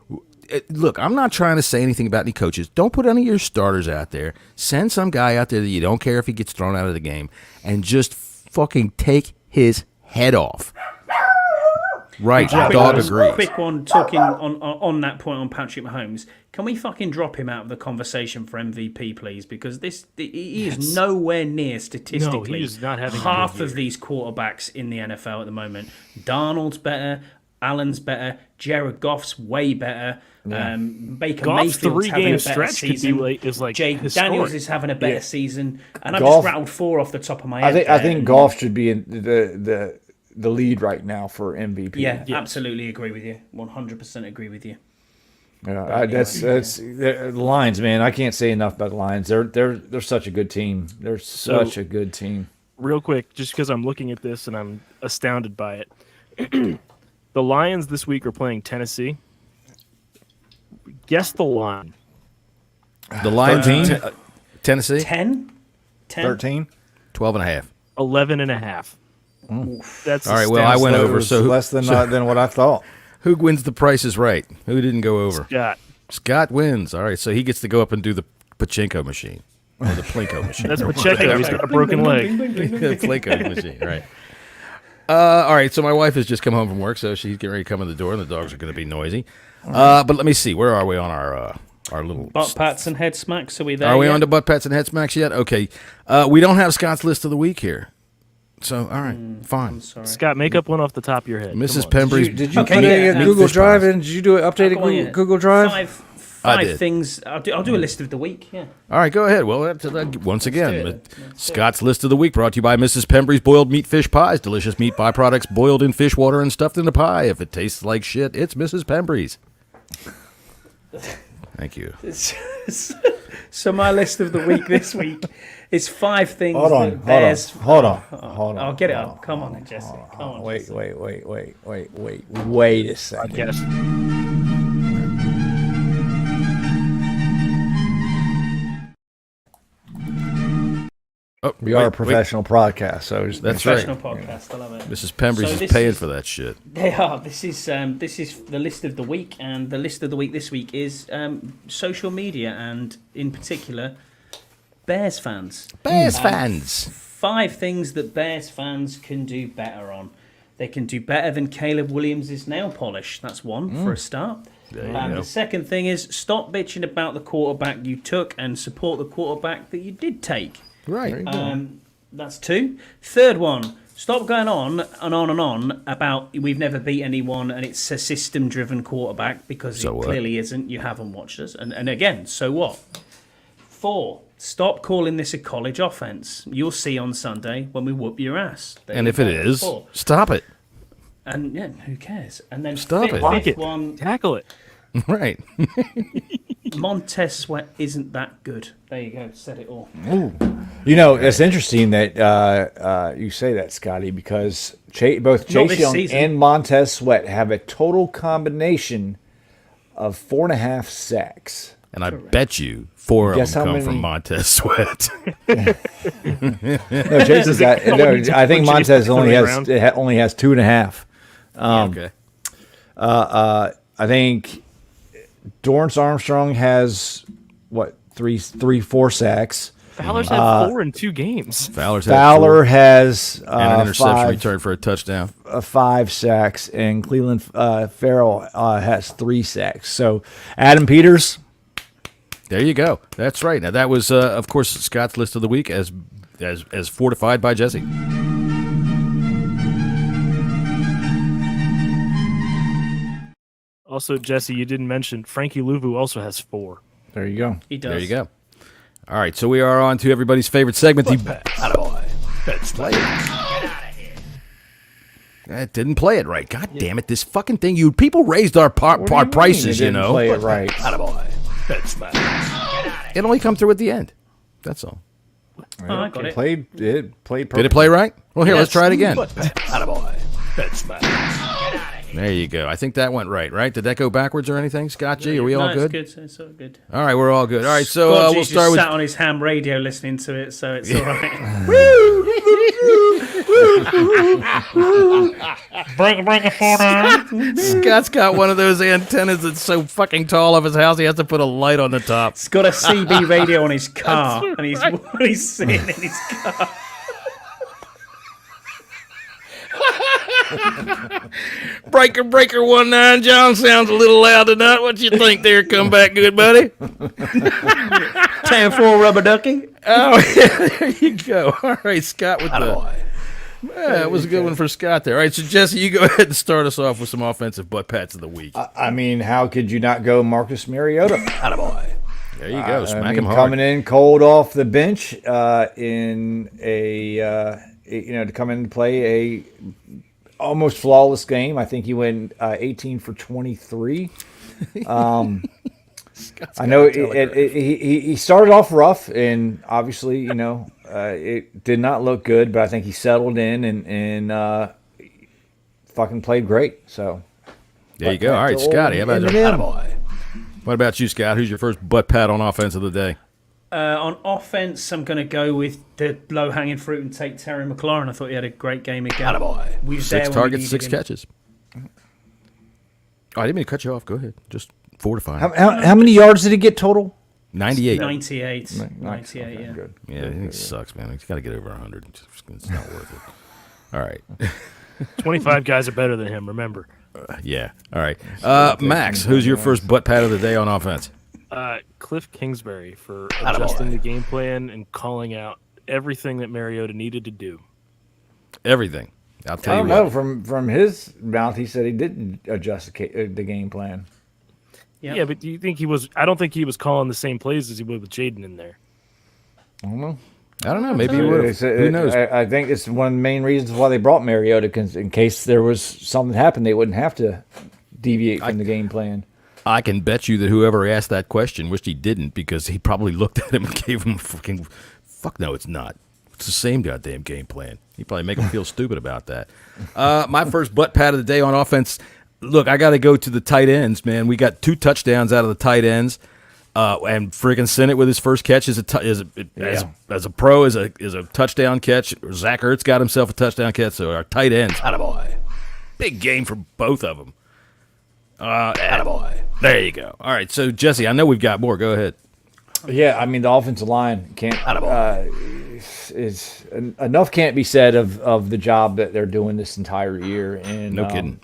S1: look, I'm not trying to say anything about any coaches. Don't put any of your starters out there. Send some guy out there that you don't care if he gets thrown out of the game, and just fucking take his head off. Right, dog agrees.
S7: Quick one, talking on that point on Patrick Mahomes. Can we fucking drop him out of the conversation for MVP, please? Because he is nowhere near statistically.
S5: No, he is not having
S7: half of these quarterbacks in the NFL at the moment. Darnold's better. Allen's better. Jared Goff's way better. Baker
S5: Goff's
S7: Mayfield's having a better
S5: stretch
S7: season.
S5: is like
S7: Jayden Daniels is having a better season. And I've just rattled 4 off the top of my head.
S6: I think Goff should be in the lead right now for MVP.
S7: Yeah, absolutely agree with you. 100% agree with you.
S6: Yeah, that's the Lions, man. I can't say enough about the Lions. They're such a good team. They're such a good team.
S5: Real quick, just because I'm looking at this and I'm astounded by it. The Lions this week are playing Tennessee. Guess the line.
S1: The Lions, Tennessee,
S7: 10?
S6: 13?
S1: 12.5.
S5: 11.5. That's
S1: all right. Well, I went over, so
S6: less than what I thought.
S1: Who wins the Price is Right? Who didn't go over?
S5: Scott
S1: wins. All right, so he gets to go up and do the pachinko machine or the plinko machine.
S5: That's Pacheco. He's got a broken leg.
S1: The plinko machine, right? All right, so my wife has just come home from work, so she's getting ready to come in the door, and the dogs are going to be noisy. But let me see. Where are we on our little
S7: butt pats and head smacks? Are we there?
S1: Are we on to butt pats and head smacks yet? Okay. We don't have Scott's list of the week here. So, all right, fine.
S5: Scott, make up one off the top of your head.
S1: Mrs. Pembry's.
S6: Did you put it in Google Drive? And did you do an updated Google Drive?
S7: Five things. I'll do a list of the week. Yeah.
S1: All right, go ahead. Well, once again, Scott's list of the week brought to you by Mrs. Pembry's boiled meat fish pies. Delicious meat byproducts boiled in fish water and stuffed in a pie. If it tastes like shit, it's Mrs. Pembry's. Thank you.
S7: So my list of the week this week is 5 things.
S6: Hold on.
S7: I'll get it up. Come on, Jesse. Come on.
S6: Wait
S7: Jesse.
S6: Wait a second.
S5: Yes.
S6: We are a professional podcast, so
S1: that's right.
S7: Professional podcast. I love it.
S1: Mrs. Pembry's is paying for that shit.
S7: They are. This is the list of the week, and the list of the week this week is social media, and in particular, Bears fans.
S1: Bears fans.
S7: 5 things that Bears fans can do better on. They can do better than Caleb Williams' nail polish. That's one for a start. The second thing is stop bitching about the quarterback you took and support the quarterback that you did take.
S1: Right.
S7: That's 2. Third one, stop going on and on and on about we've never beat anyone and it's a system-driven quarterback, because it clearly isn't. You haven't watched us. And again, so what? 4, stop calling this a college offense. You'll see on Sunday when we whoop your ass.
S1: And if it is, stop it.
S7: And yeah, who cares? And then
S1: stop it.
S7: Fifth one,
S5: tackle it.
S1: Right.
S7: Montez Sweat isn't that good. There you go. Said it all.
S6: Ooh. You know, it's interesting that you say that, Scotty, because both Chase Young and Montez Sweat have a total combination of 4.5 sacks.
S1: And I bet you 4 of them come from Montez Sweat.
S6: No, Jason's got. No, I think Montez only has 2.5.
S1: Okay.
S6: I think Dorrance Armstrong has 4 sacks.
S5: Fowler's had 4 in 2 games.
S6: Fowler has
S1: and an interception return for a touchdown.
S6: 5 sacks, and Cleveland Farrell has 3 sacks. So Adam Peters.
S1: There you go. That's right. Now that was, of course, Scott's list of the week, as fortified by Jesse.
S5: Also, Jesse, you didn't mention Frankie Louvu also has 4.
S6: There you go.
S7: He does.
S1: There you go. All right, so we are on to everybody's favorite segment. Let's play it. That didn't play it right. God damn it! This fucking thing. People raised our prices.
S6: You know. Play it right.
S1: It only come through at the end. That's all.
S7: Oh, I got it.
S6: Played perfectly.
S1: Did it play right? Well, here, let's try it again. There you go. I think that went right? Did that go backwards or anything, Scott G? Are we all good?
S7: It's all good.
S1: All right, we're all good. All right, so
S7: Scott
S1: we'll
S7: G's
S1: start
S7: just
S1: with...
S7: sat on his ham radio listening to it, so it's all right.
S5: Break it for down.
S1: Scott's got one of those antennas that's so fucking tall of his house, he has to put a light on the top.
S7: He's got a CB radio on his car, and he's sitting in his car.
S1: Breaker 19, John sounds a little loud tonight. What you think there? Come back good, buddy.
S7: 10-4 rubber ducky.
S1: Oh, yeah, there you go. All right, Scott with the... Yeah, that was a good one for Scott there. All right, so Jesse, you go ahead and start us off with some offensive butt pats of the week.
S6: I mean, how could you not go Marcus Mariota?
S1: There you go. Smack him hard.
S6: Coming in cold off the bench to come in and play a almost flawless game. I think he went 18 for 23. I know he started off rough, and obviously, it did not look good, but I think he settled in and fucking played great. So
S1: there you go. All right, Scotty, how about you? What about you, Scott? Who's your first butt pat on offense of the day?
S7: On offense, I'm going to go with the low-hanging fruit and take Terry McLaurin. I thought he had a great game again. We was
S1: 6
S7: there when we
S1: targets,
S7: needed
S1: 6
S7: him.
S1: catches. Oh, I didn't mean to cut you off. Go ahead. Just fortify.
S6: How many yards did he get total?
S1: 98.
S7: 98,
S6: Okay,
S7: yeah.
S6: Good.
S1: Yeah, he sucks, man. He's got to get over 100. It's not worth it. All right.
S5: 25 guys are better than him, remember.
S1: Yeah. All right. Max, who's your first butt pat of the day on offense?
S5: Cliff Kingsbury for adjusting the game plan and calling out everything that Mariota needed to do.
S1: Everything. I'll
S6: I
S1: tell you
S6: don't
S1: what.
S6: know. From his mouth, he said he didn't adjust the game plan.
S7: Yeah.
S5: But do you think he was? I don't think he was calling the same plays as he would with Jayden in there.
S6: I don't know.
S1: I don't know. Maybe he would have. Who knows?
S6: I think it's one of the main reasons why they brought Mariota, because in case there was something happened, they wouldn't have to deviate from the game plan.
S1: I can bet you that whoever asked that question wished he didn't, because he probably looked at him and gave him a fucking, fuck no, it's not. It's the same goddamn game plan. He'd probably make him feel stupid about that. My first butt pat of the day on offense, look, I got to go to the tight ends, man. We got 2 touchdowns out of the tight ends, and friggin' Sinnott with his first catch as a pro is a touchdown catch. Zach Ertz got himself a touchdown catch, so our tight ends, big game for both of them. There you go. All right, so Jesse, I know we've got more. Go ahead.
S6: Yeah, I mean the offensive line can't. Enough can't be said of the job that they're doing this entire year, and
S1: No kidding.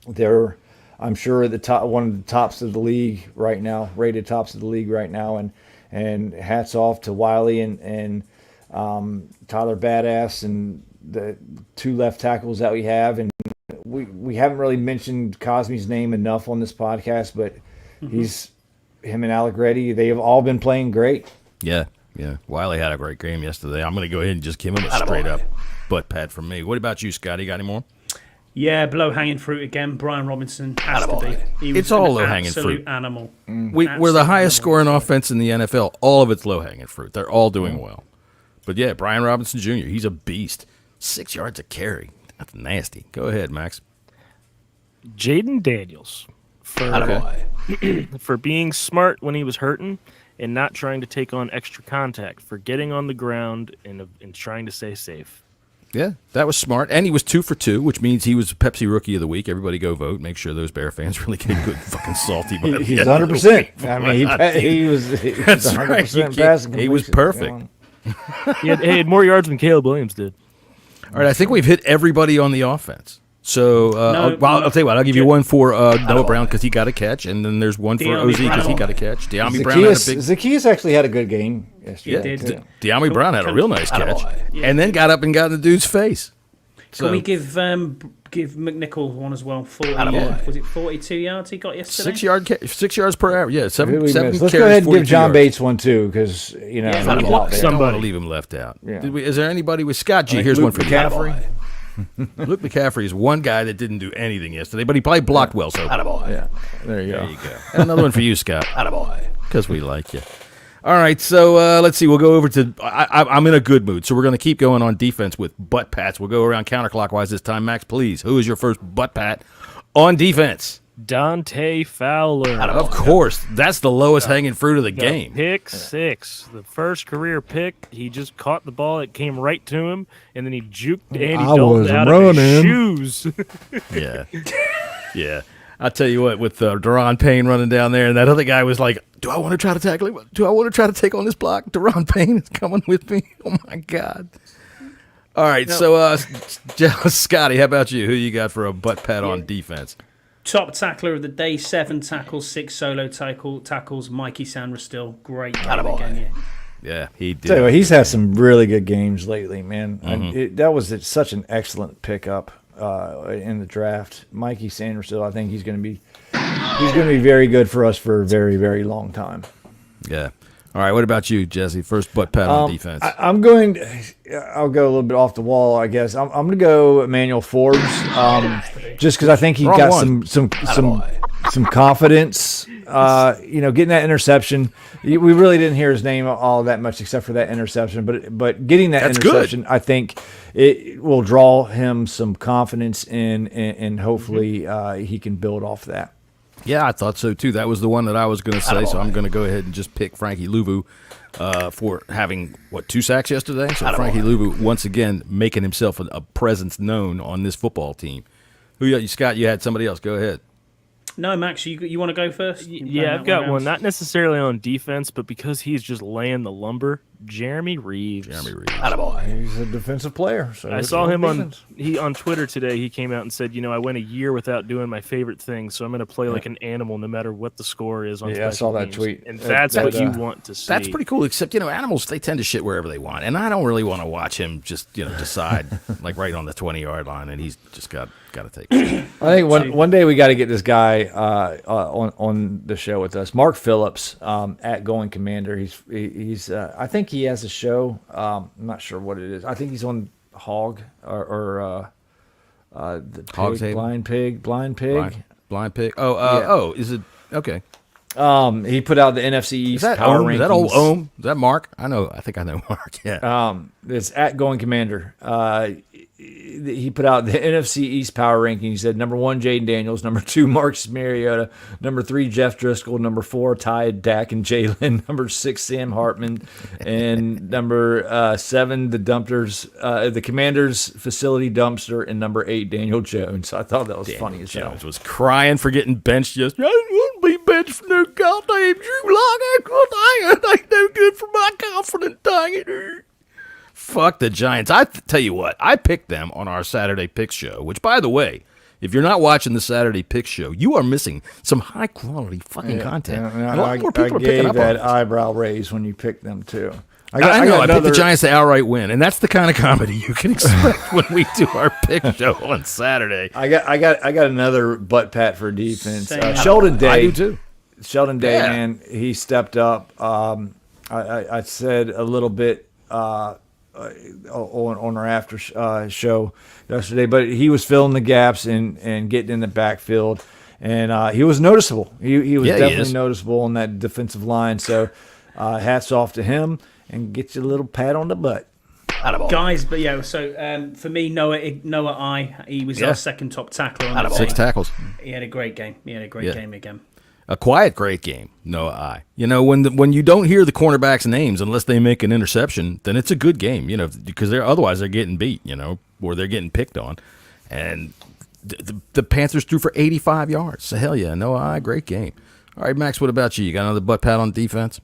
S6: They're, I'm sure, the top, one of the tops of the league right now, rated tops of the league right now, and hats off to Wiley and Tyler Badass and the 2 left tackles that we have, and we haven't really mentioned Cosme's name enough on this podcast, but him and Alec Reddy, they have all been playing great.
S1: Yeah. Wiley had a great game yesterday. I'm going to go ahead and just give him a straight up butt pat from me. What about you, Scotty? Got any more?
S7: Yeah, low-hanging fruit again. Brian Robinson has to be. He was
S1: It's all
S7: an
S1: low-hanging
S7: absolute
S1: fruit.
S7: Animal.
S1: We're the highest scoring offense in the NFL. All of it's low-hanging fruit. They're all doing well. But yeah, Brian Robinson Jr., he's a beast. 6 yards a carry. That's nasty. Go ahead, Max.
S5: Jayden Daniels for being smart when he was hurting and not trying to take on extra contact, for getting on the ground and trying to stay safe.
S1: Yeah, that was smart. And he was 2 for 2, which means he was Pepsi Rookie of the Week. Everybody go vote. Make sure those Bear fans really get good fucking salty.
S6: He's 100%. I mean, he was 100% passing.
S1: He was perfect.
S5: He had more yards than Caleb Williams did.
S1: All right, I think we've hit everybody on the offense. So, I'll tell you what. I'll give you one for Noah Brown because he got a catch, and then there's one for OZ because he got a catch. De'Ami Brown had a big.
S6: Zacchaeus actually had a good game yesterday.
S1: Yeah, De'Ami Brown had a real nice catch, and then got up and got in the dude's face. So,
S7: can we give McNichol one as well? 40, was it 42 yards he got yesterday?
S1: 6 yards per hour. Yeah, seven
S6: Let's
S1: carries.
S6: go ahead and give John
S1: yards.
S6: Bates one too, because he's out there.
S1: I don't want to leave him left out.
S6: Yeah.
S1: Is there anybody with Scott G? Here's
S6: Luke
S1: one for
S6: McCaffrey.
S1: Luke McCaffrey is one guy that didn't do anything yesterday, but he probably blocked well. So
S6: Yeah, there you go.
S1: And another one for you, Scott. Because we like you. All right, so let's see. We'll go over to. I'm in a good mood, so we're going to keep going on defense with butt pats. We'll go around counterclockwise this time. Max, please. Who is your first butt pat on defense.
S5: Dante Fowler.
S1: Of course. That's the lowest hanging fruit of the game.
S5: Pick 6. The first career pick. He just caught the ball. It came right to him, and then he juked Andy Dalton out of his shoes.
S1: Yeah. Yeah. I'll tell you what, with Deron Payne running down there, and that other guy was like, do I want to try to tackle him? Do I want to try to take on this block? Deron Payne is coming with me. Oh, my God. All right, so Scotty, how about you? Who you got for a butt pat on defense?
S7: Top tackler of the day, 7 tackles, 6 solo tackles. Mikey Sandra great game again.
S1: Yeah, he did.
S6: Tell you what, he's had some really good games lately, man. That was such an excellent pickup in the draft. Mikey Sanderson, I think he's going to be very good for us for a very, very long time.
S1: Yeah. All right, what about you, Jesse? First butt pat on defense.
S6: I'll go a little bit off the wall, I guess. I'm going to go Emmanuel Forbes, just because I think he got some confidence. Getting that interception. We really didn't hear his name all that much except for that interception, but getting that interception, I think it will draw him some confidence and hopefully he can build off that.
S1: Yeah, I thought so, too. That was the one that I was going to say, so I'm going to go ahead and just pick Frankie Louvu for having, 2 sacks yesterday? So Frankie Louvu, once again, making himself a presence known on this football team. Scott, you had somebody else. Go ahead.
S7: No, Max, you want to go first?
S5: Yeah, I've got one. Not necessarily on defense, but because he's just laying the lumber. Jeremy Reeves.
S6: He's a defensive player. So
S5: I saw him on Twitter today. He came out and said, I went a year without doing my favorite thing, so I'm going to play like an animal no matter what the score is on special
S6: I saw that
S5: teams.
S6: tweet.
S5: And that's what you want to see.
S1: That's pretty cool, except, animals, they tend to shit wherever they want. And I don't really want to watch him just, decide, like right on the 20-yard line, and he's just got to take it.
S6: I think one day we got to get this guy on the show with us. Mark Phillips at Going Commander. He's I think he has a show. I'm not sure what it is. I think he's on Hog or the
S1: Hog's
S6: pig, Blind Pig.
S1: Blind Pig. Oh, is it okay?
S6: He put out the NFC East power rankings.
S1: Is that old Ohm? Is that Mark? I think I know Mark. Yeah.
S6: It's at Going Commander. He put out the NFC East power ranking. He said number 1, Jayden Daniels. Number 2, Marcus Mariota. Number 3, Jeff Driscoll. Number 4, Ty, Dak, and Jalen. Number 6, Sam Hartman. And number 7, the Commanders facility dumpster. And number 8, Daniel Jones. I thought that was funny as hell.
S1: Jones was crying for getting benched yesterday. I wouldn't be benched for no goddamn Drew Lock. I ain't no good for my confidence. Dang it. Fuck the Giants. I tell you what, I picked them on our Saturday Picks show, which, by the way, if you're not watching the Saturday Picks show, you are missing some high-quality fucking content.
S6: A lot more people are picking up that eyebrow raise when you pick them, too.
S1: I picked the Giants to outright win, and that's the kind of comedy you can expect when we do our pick show on Saturday.
S6: I got another butt pat for defense. Sheldon Day.
S1: I do, too.
S6: Sheldon Day, man, he stepped up. I said a little bit on our after show yesterday, but he was filling the gaps and getting in the backfield, and he was noticeable. He was definitely noticeable on that defensive line. So hats off to him, and get you a little pat on the butt.
S7: Guys, but for me, Noah I, he was our second top tackler on the
S1: 6 tackles.
S7: He had a great game. Game again.
S1: A quiet, great game. Noah I. When you don't hear the cornerbacks' names unless they make an interception, then it's a good game. Because otherwise they're getting beat. Or they're getting picked on. And the Panthers threw for 85 yards. So hell yeah, Noah I, great game. All right, Max, what about you? You got another butt pat on defense?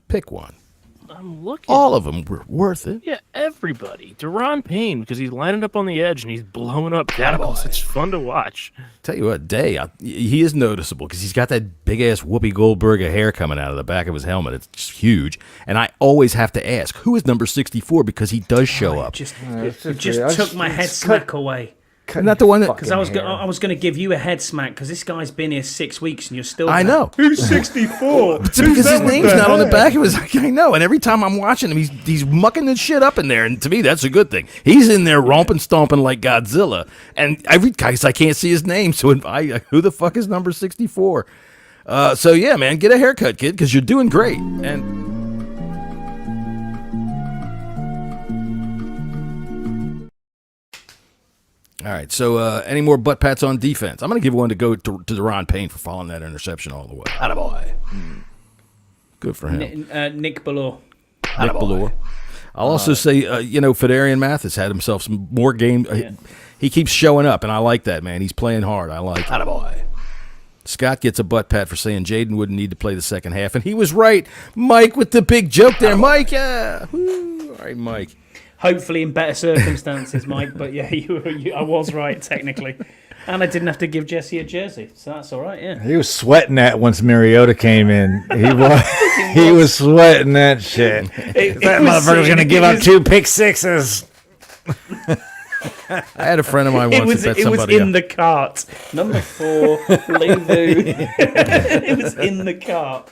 S1: Pick one.
S5: I'm looking.
S1: All of them were worth it.
S5: Yeah, everybody. Deron Payne, because he's lining up on the edge and he's blowing up tackles. It's fun to watch.
S1: Tell you what, he is noticeable because he's got that big-ass Whoopi Goldberg of hair coming out of the back of his helmet. It's just huge. And I always have to ask, who is number 64? Because he does show up.
S7: It just took my head smack away.
S1: Not the one that...
S7: Because I was going to give you a head smack because this guy's been here 6 weeks and you're still...
S1: I know.
S4: Who's 64?
S1: Because his name's not on the back of his... I know. And every time I'm watching him, he's mucking the shit up in there. And to me, that's a good thing. He's in there romping, stomping like Godzilla. And I can't see his name. So who the fuck is number 64? So yeah, man, get a haircut, kid, because you're doing great. And... All right. So, any more butt pats on defense? I'm going to give one to Deron Payne for following that interception all the way.
S6: Attaboy.
S1: Good for him.
S7: Nick Ballore.
S1: Nick Ballore. I'll also say, Fedarian Mathis had himself some more game. He keeps showing up, and I like that, man. He's playing hard. I like it.
S6: Attaboy.
S1: Scott gets a butt pat for saying Jayden wouldn't need to play the second half, and he was right. Mike with the big joke there. Mike, yeah. Woo. All right, Mike.
S7: Hopefully in better circumstances, Mike. But yeah, I was right technically, and I didn't have to give Jesse a jersey, so that's all right. Yeah.
S6: He was sweating that once Mariota came in. He was sweating that shit. That motherfucker's gonna give up 2 pick sixes.
S1: I had a friend of mine once that bet somebody
S7: in the cart. Number 4, Levu. It was in the cart.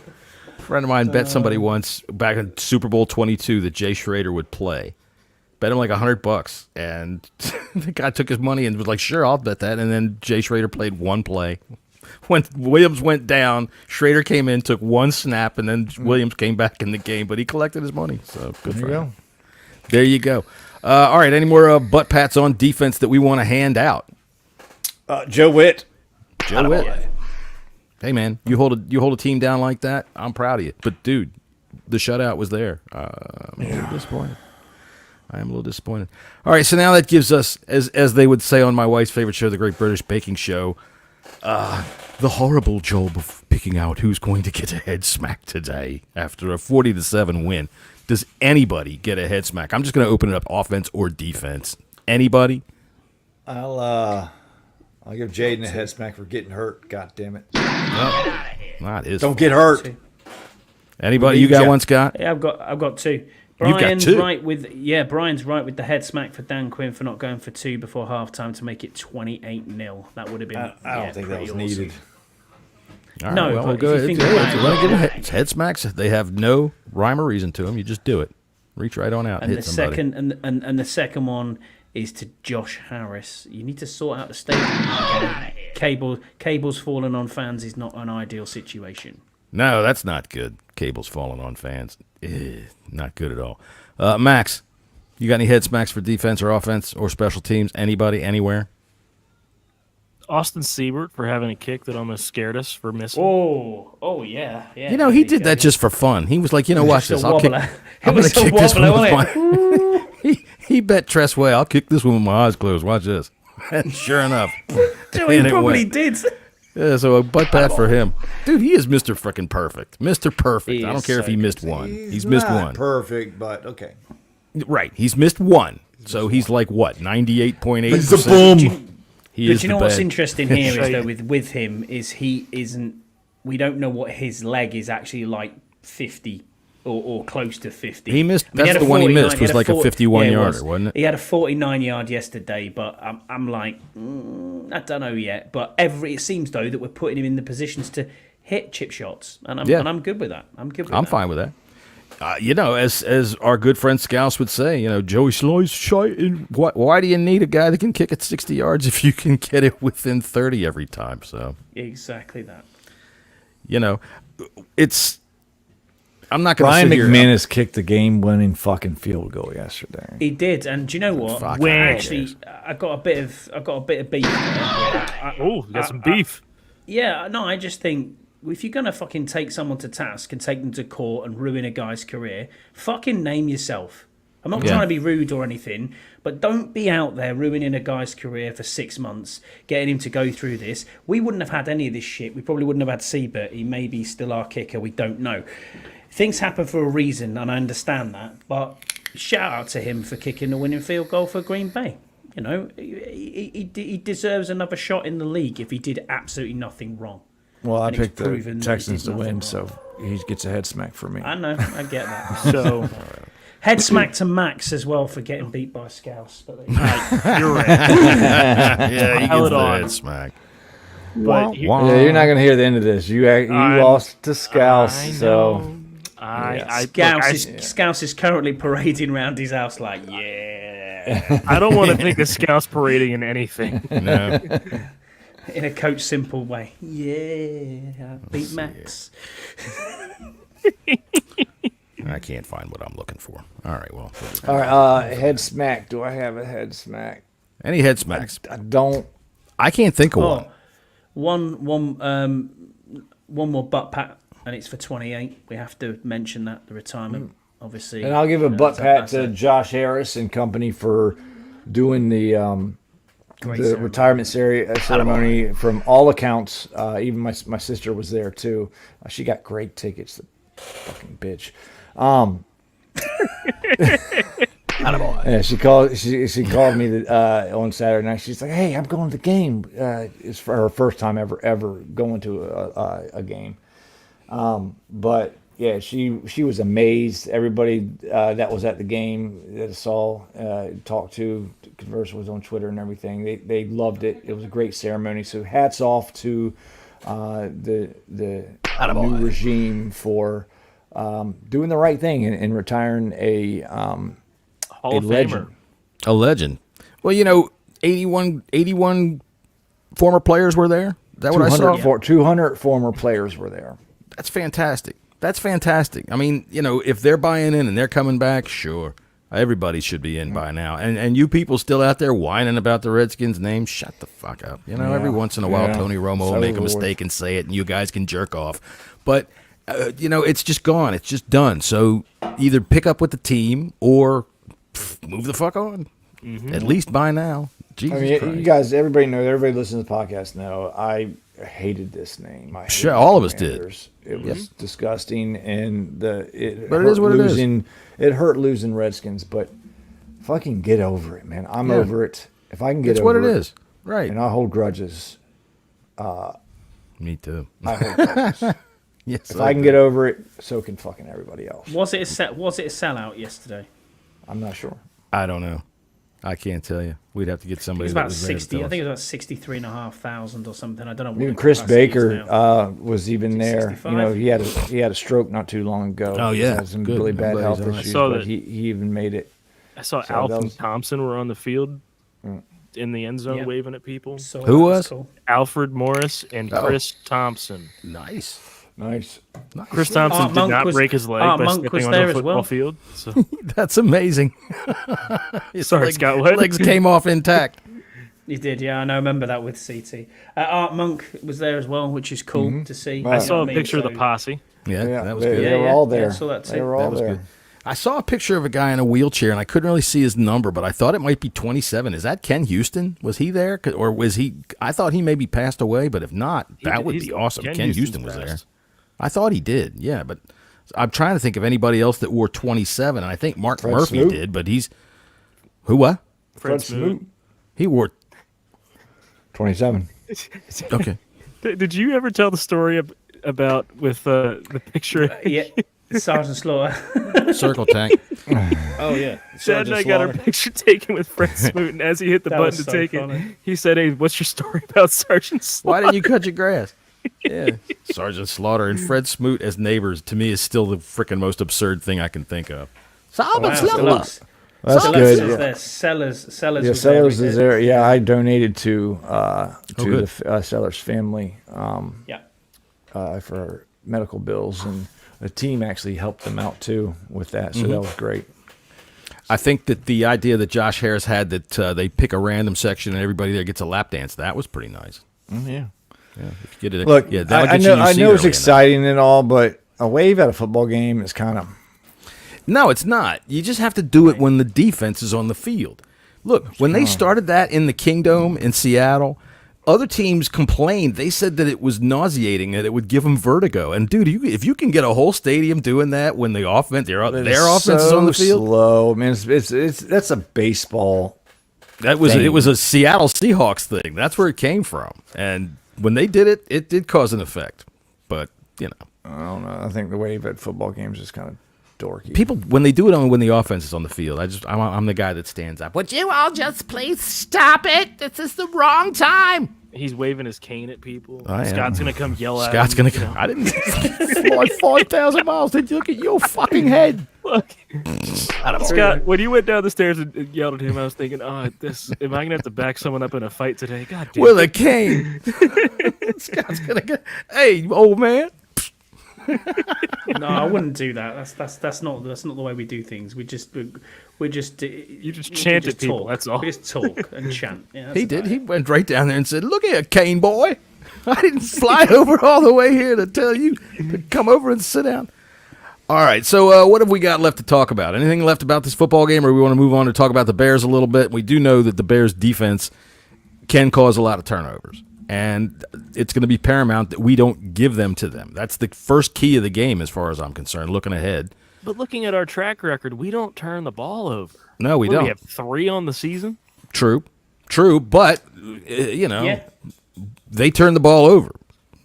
S1: A friend of mine bet somebody once back in Super Bowl 22 that Jay Schrader would play. Bet him like $100, and the guy took his money and was like, "Sure, I'll bet that." And then Jay Schrader played one play. When Williams went down, Schrader came in, took one snap, and then Williams came back in the game. But he collected his money, so good for him. There you go. All right, any more butt pats on defense that we want to hand out?
S6: Joe Witt.
S1: Joe Witt. Hey man, you hold a team down like that, I'm proud of you. But dude, the shutout was there. I'm a little disappointed. I am a little disappointed. All right, so now that gives us, as they would say on my wife's favorite show, the Great British Baking Show, the horrible job of picking out who's going to get a head smack today after a 40-7 win. Does anybody get a head smack? I'm just going to open it up, offense or defense. Anybody?
S10: I'll give Jayden a head smack for getting hurt. God damn it!
S1: No, not his.
S10: Don't get hurt.
S1: Anybody? You got one, Scott?
S7: Yeah, I've got 2.
S1: You've got 2.
S7: Brian's right with the head smack for Dan Quinn for not going for 2 before halftime to make it 28-0. That would have been.
S10: I don't think that was
S7: awesome.
S10: needed.
S1: All right,
S7: no,
S1: well,
S7: but
S1: go
S7: if you
S1: ahead.
S7: think about
S1: You want to give them head smacks? They have no rhyme or reason to them. You just do it. Reach right on out and hit somebody.
S7: And the second one is to Josh Harris. You need to sort out the stadium. Cables falling on fans is not an ideal situation.
S1: No, that's not good. Cables falling on fans. Not good at all. Max, you got any head smacks for defense or offense or special teams? Anybody, anywhere?
S5: Austin Siebert for having a kick that almost scared us for missing.
S7: Oh yeah.
S1: He did that just for fun. He was like, watch this. I'm going to kick this one with my... he bet Tressway, I'll kick this one with my eyes closed. Watch this. And sure enough.
S7: He probably did.
S1: Yeah, so a butt pat for him. Dude, he is Mr. Frickin' Perfect. Mr. Perfect. I don't care if he missed one. He's missed one.
S10: Perfect, but okay.
S1: Right. He's missed one. So he's like, what, 98.8%?
S10: He's a boom.
S7: But you know what's interesting here is, though, with him, is he isn't... We don't know what his leg is actually like 50 or close to 50.
S1: He missed... That's the one he missed was like a 51-yarder, wasn't it?
S7: He had a 49-yard yesterday, but I'm like, I don't know yet. But it seems, though, that we're putting him in the positions to hit chip shots. And I'm good with that. I'm
S1: fine with that. As our good friend Scouse would say, Joey Sloy's shite. Why do you need a guy that can kick it 60 yards if you can get it within 30 every time? So
S7: exactly that.
S1: It's. I'm not going
S6: Brian
S1: to.
S6: McManus kicked the game-winning fucking field goal yesterday.
S7: He did, and do you know what? I got a bit of beef.
S5: You got some beef.
S7: Yeah, no, I just think. If you're going to fucking take someone to task and take them to court and ruin a guy's career, fucking name yourself. I'm not trying to be rude or anything, but don't be out there ruining a guy's career for 6 months, getting him to go through this. We wouldn't have had any of this shit. We probably wouldn't have had Siebert. He may be still our kicker. We don't know. Things happen for a reason, and I understand that, but shout out to him for kicking the winning field goal for Green Bay. He deserves another shot in the league if he did absolutely nothing wrong.
S6: Well, I picked the Texans to win, so he gets a head smack for me.
S7: I know, I get that. So, head smack to Max as well for getting beat by Scouse. But
S5: you're right.
S1: Yeah, he gets the head smack.
S7: But
S6: you're not going to hear the end of this. You lost to Scouse, so...
S7: Scouse is currently parading around his house like, yeah.
S5: I don't want to think of Scouse parading in anything.
S1: No.
S7: In a Coach Simple way. Yeah, beat Max.
S1: I can't find what I'm looking for. All right, well.
S6: All right, head smack. Do I have a head smack?
S1: Any head smacks?
S6: I don't.
S1: I can't think of one.
S7: One more butt pat, and it's for 28. We have to mention that the retirement, obviously.
S6: And I'll give a butt pat to Josh Harris and company for doing the retirement ceremony. From all accounts, even my sister was there too. She got great tickets. The fucking bitch. Yeah, she called me on Saturday night. She's like, "Hey, I'm going to the game." It's for her first time ever going to a game. But yeah, she was amazed. Everybody that was at the game that I saw, talked to, conversed with on Twitter and everything, they loved it. It was a great ceremony. So hats off to the new regime for doing the right thing and retiring a legend.
S1: A legend. Well, 81 former players were there. Is that what I saw?
S6: 200 former players were there.
S1: That's fantastic. I mean, if they're buying in and they're coming back, sure. Everybody should be in by now. And you people still out there whining about the Redskins' name, shut the fuck up. Every once in a while, Tony Romo will make a mistake and say it, and you guys can jerk off. But, it's just gone. It's just done. So either pick up with the team or move the fuck on. Mm-hmm. At least by now. Jesus Christ.
S6: You guys, everybody listens to the podcast know, I hated this name.
S1: Sure, all of us did.
S6: It was disgusting, and
S1: it is what it is.
S6: It hurt losing Redskins, but fucking get over it, man. I'm over it. If I can get over it.
S1: That's what it is. Right.
S6: And I hold grudges.
S1: Me too.
S6: I hold grudges.
S1: Yes,
S6: if I can get over it, so can fucking everybody else.
S7: Was it a sellout yesterday?
S6: I'm not sure.
S1: I don't know. I can't tell you. We'd have to get somebody.
S7: It was about 60. I think it was about 63,500 or something. I don't know. What
S6: even Chris Baker was even there. 65? He had a stroke not too long ago.
S1: Oh yeah,
S6: he had some really bad health issues. But he even made it.
S5: I saw Alf and Thompson were on the field in the end zone waving at people.
S7: So
S1: who was?
S7: Cool.
S5: Alfred Morris and Chris Thompson.
S1: Nice.
S5: Chris Thompson did not break his leg by stepping on a football field. So.
S1: That's amazing.
S5: Sorry, Scott. What?
S1: Legs came off intact.
S7: He did, yeah. I know. I remember that with CT. Art Monk was there as well, which is cool to see.
S5: I saw a picture of the posse.
S1: Yeah, that was good.
S6: They were all there.
S7: Yeah, I saw that too.
S6: They were all there.
S1: Good. I saw a picture of a guy in a wheelchair, and I couldn't really see his number, but I thought it might be 27. Is that Ken Houston? Was he there? Or was he? I thought he maybe passed away, but if not, that would be awesome. Ken Houston was there. I thought he did, yeah, but I'm trying to think of anybody else that wore 27, and I think Mark Murphy did, but he's... Who, what?
S6: Fred Smoot.
S1: He wore...
S6: 27.
S1: Okay.
S5: Did you ever tell the story about with the picture?
S7: Yeah, Sergeant Slaughter.
S1: Circle tank.
S5: Oh, yeah. Chad and I got our picture taken with Fred Smoot, and as he hit the button to take it, he said, "Hey, what's your story about Sergeant Slaughter?"
S1: Why didn't you cut your grass? Yeah, Sergeant Slaughter and Fred Smoot as neighbors to me is still the freaking most absurd thing I can think of. Sergeant Slaughter.
S6: That's good.
S7: Sellers.
S6: Yeah, Sellers is there. Yeah, I donated to the Sellers family. For medical bills, and the team actually helped them out too with that. So that was great.
S1: I think that the idea that Josh Harris had that they pick a random section and everybody there gets a lap dance, that was pretty nice.
S6: Yeah.
S1: Yeah, if you get it.
S6: Look,
S1: yeah,
S6: I know it's exciting and all, but a wave at a football game is kind of...
S1: No, it's not. You just have to do it when the defense is on the field. Look, when they started that in the Kingdome in Seattle, other teams complained. They said that it was nauseating, that it would give them vertigo. And, dude, if you can get a whole stadium doing that when the offense, their offense is on the field...
S6: slow. Man, that's a baseball thing.
S1: It was a Seattle Seahawks thing. That's where it came from. And... when they did it, it did cause an effect. But, I
S6: don't know. I think the wave at football games is kind of dorky.
S1: People, when they do it when the offense is on the field, I'm the guy that stands up. Would you all just please stop it? This is the wrong time.
S5: He's waving his cane at people.
S1: Scott's
S5: going to come yell at him.
S1: Scott's going to come. I didn't fly 5,000 miles. Did you look at your fucking head?
S5: Look. Scott, when you went down the stairs and yelled at him, I was thinking, am I going to have to back someone up in a fight today? God damn.
S1: With a cane. Scott's going to go, hey, old man.
S7: No, I wouldn't do that. That's not the way we do things. You just
S5: chant at people.
S7: Talk.
S5: That's all.
S7: We just talk and chant. Yeah,
S1: He did. He went right down there and said, "Look here, Kane boy. I didn't fly over all the way here to tell you to come over and sit down." All right, so what have we got left to talk about? Anything left about this football game, or we want to move on to talk about the Bears a little bit? We do know that the Bears' defense can cause a lot of turnovers, and it's going to be paramount that we don't give them to them. That's the first key of the game as far as I'm concerned, looking ahead.
S5: But looking at our track record, we don't turn the ball over.
S1: No, we don't.
S5: We have 3 on the season.
S1: True, but, they turn the ball over.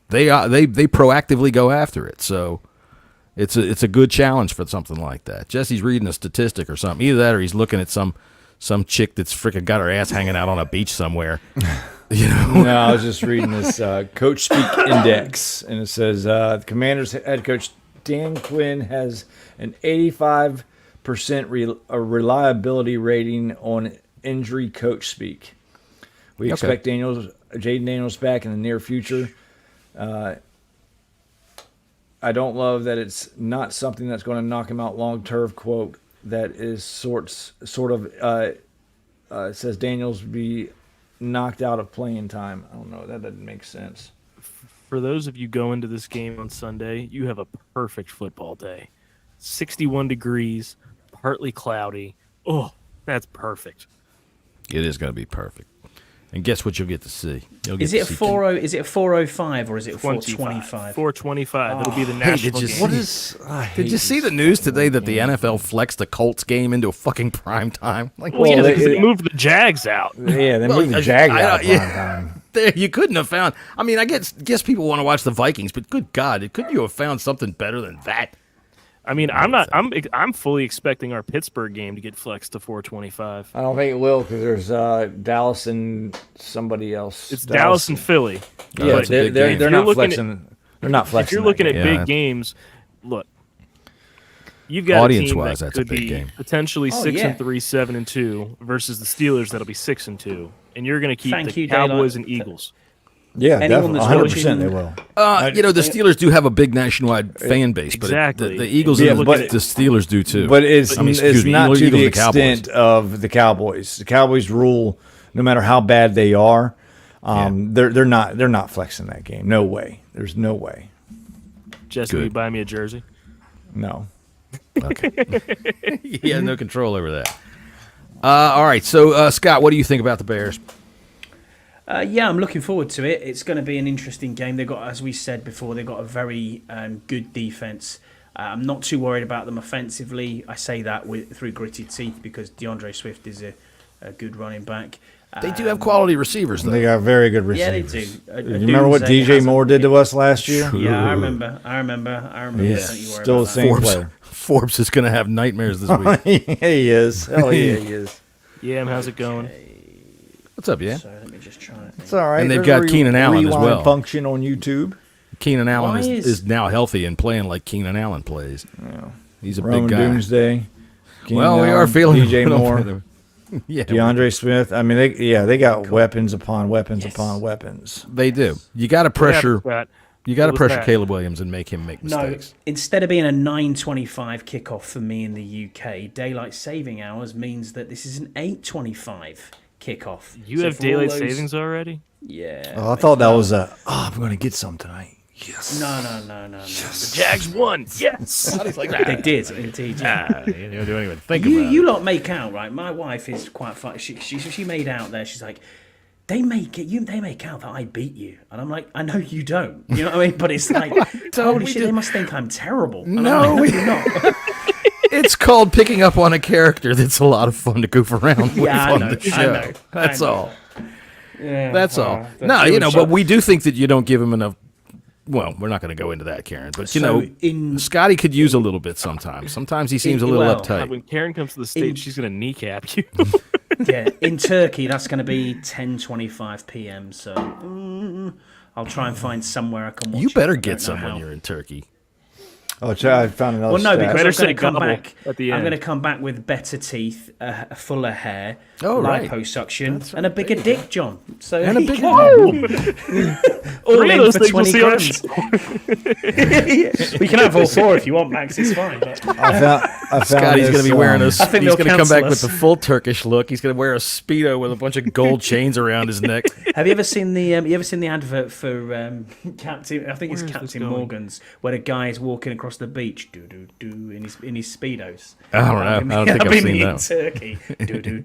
S1: They proactively go after it, so it's a good challenge for something like that. Jesse's reading a statistic or something. Either that or he's looking at some chick that's freaking got her ass hanging out on a beach somewhere.
S6: No, I was just reading this Coach Speak Index, and it says the Commanders head coach Dan Quinn has an 85% reliability rating on injury coach speak. We expect Jayden Daniels back in the near future. I don't love that it's not something that's going to knock him out long term. Quote that is sort of says Daniels will be knocked out of playing time. I don't know. That doesn't make sense.
S5: For those of you going to this game on Sunday, you have a perfect football day. 61 degrees, partly cloudy. Oh, that's perfect.
S1: It is going to be perfect. And guess what you'll get to see?
S7: Is it a 4:05 or is it a 4:25?
S5: 4:25. It'll be the national game.
S1: What is? Did you see the news today that the NFL flexed the Colts game into a fucking prime time? Like,
S5: they moved the Jags out.
S6: Yeah, they moved the Jags out of prime time.
S1: There, you couldn't have found. I mean, I guess people want to watch the Vikings, but good God, couldn't you have found something better than that?
S5: I mean, I'm fully expecting our Pittsburgh game to get flexed to 4:25.
S6: I don't think it will because there's Dallas and somebody else.
S5: It's Dallas and Philly.
S6: Yeah, they're not flexing. They're not flexing.
S5: If you're looking at big games, look, you've got
S1: audience-wise,
S5: that
S1: that's a
S5: could
S1: big
S5: be
S1: game.
S5: Potentially 6-3, 7-2 versus the Steelers that'll be 6-2, and you're going to keep the Cowboys and Eagles.
S6: Yeah, definitely, 100% they will.
S1: The Steelers do have a big nationwide fan base, but
S5: exactly.
S1: the Eagles and the Steelers do too.
S6: But it's not to the extent of the Cowboys. The Cowboys rule no matter how bad they are. They're not flexing that game. No way. There's no way.
S5: Jesse, will you buy me a jersey?
S6: No.
S1: Okay. He has no control over that. All right. So, Scott, what do you think about the Bears?
S7: Yeah, I'm looking forward to it. It's going to be an interesting game. They've got, as we said before, they've got a very good defense. I'm not too worried about them offensively. I say that through gritted teeth because DeAndre Swift is a good running back.
S1: They do have quality receivers, though.
S6: They got very good receivers.
S7: Yeah, they do.
S6: You remember what DJ Moore did to us last year?
S7: Yeah, I remember.
S6: Yeah, still the same player.
S1: Forbes is going to have nightmares this week.
S6: He is. Hell yeah, he is.
S5: Yeah, how's it going?
S1: What's up, yeah?
S7: So let me just try it.
S6: It's all right.
S1: And they've got Keenan Allen as well.
S6: Function on YouTube.
S1: Keenan Allen is now healthy and playing like Keenan Allen plays.
S6: Yeah.
S1: He's a
S6: Roman
S1: big guy.
S6: Doomsday.
S1: We are feeling
S6: DJ Moore.
S1: Yeah,
S6: DeAndre Smith. I mean, they got weapons upon weapons upon weapons.
S1: They do. You got to pressure. You got to pressure Caleb Williams and make him make mistakes.
S7: No, instead of being a 9:25 kickoff for me in the UK, daylight saving hours means that this is an 8:25 kickoff.
S5: You have daylight savings already?
S7: Yeah.
S6: Oh, I thought that was I'm going to get some tonight. Yes.
S7: No.
S5: Yes. The Jags won. Yes.
S7: Like that. They did, indeed. Yeah.
S1: You don't even think about it.
S7: You lot make out, right? My wife is quite funny. She made out there. She's like, they make out that I beat you. And I'm like, I know you don't. You know what I mean? But it's like, holy shit, they must think I'm terrible. And
S1: no,
S7: you're not.
S1: It's called picking up on a character that's a lot of fun to goof around with on the show.
S7: I know.
S1: That's all.
S7: Yeah,
S1: that's all. No, but we do think that you don't give him enough. Well, we're not going to go into that, Karen. But, Scotty could use a little bit sometimes. Sometimes he seems a little uptight.
S5: When Karen comes to the stage, she's going to kneecap you.
S7: Yeah, in Turkey, that's going to be 10:25 p.m. So I'll try and find somewhere I can watch.
S1: You better get some when you're in Turkey.
S6: Oh, I found another.
S7: Well, no,
S6: stat.
S7: because
S5: Better
S7: I'm going to come
S5: say
S7: back.
S5: at the
S7: I'm
S5: end.
S7: going to come back with better teeth, fuller hair,
S1: right.
S7: liposuction, and a bigger dick, John. So
S1: And a big
S7: all
S5: Three
S7: in
S5: of those
S7: for
S5: things
S7: 20
S5: we'll see on
S7: grand.
S5: the
S7: We can have all 4 if you want, Max. It's fine. But
S6: I found
S1: Scotty's going to be wearing a.
S7: I
S1: He's
S7: think
S1: going
S7: they'll
S1: to come back
S7: cancel
S1: with the
S7: us.
S1: full Turkish look. He's going to wear a speedo with a bunch of gold chains around his neck.
S7: have you ever seen the advert for Captain? I think it's
S5: Where is this
S7: Captain
S5: going?
S7: Morgan's, where the guy is walking across the beach, in his speedos.
S1: I don't know. I don't think I've seen that.
S7: Turkey,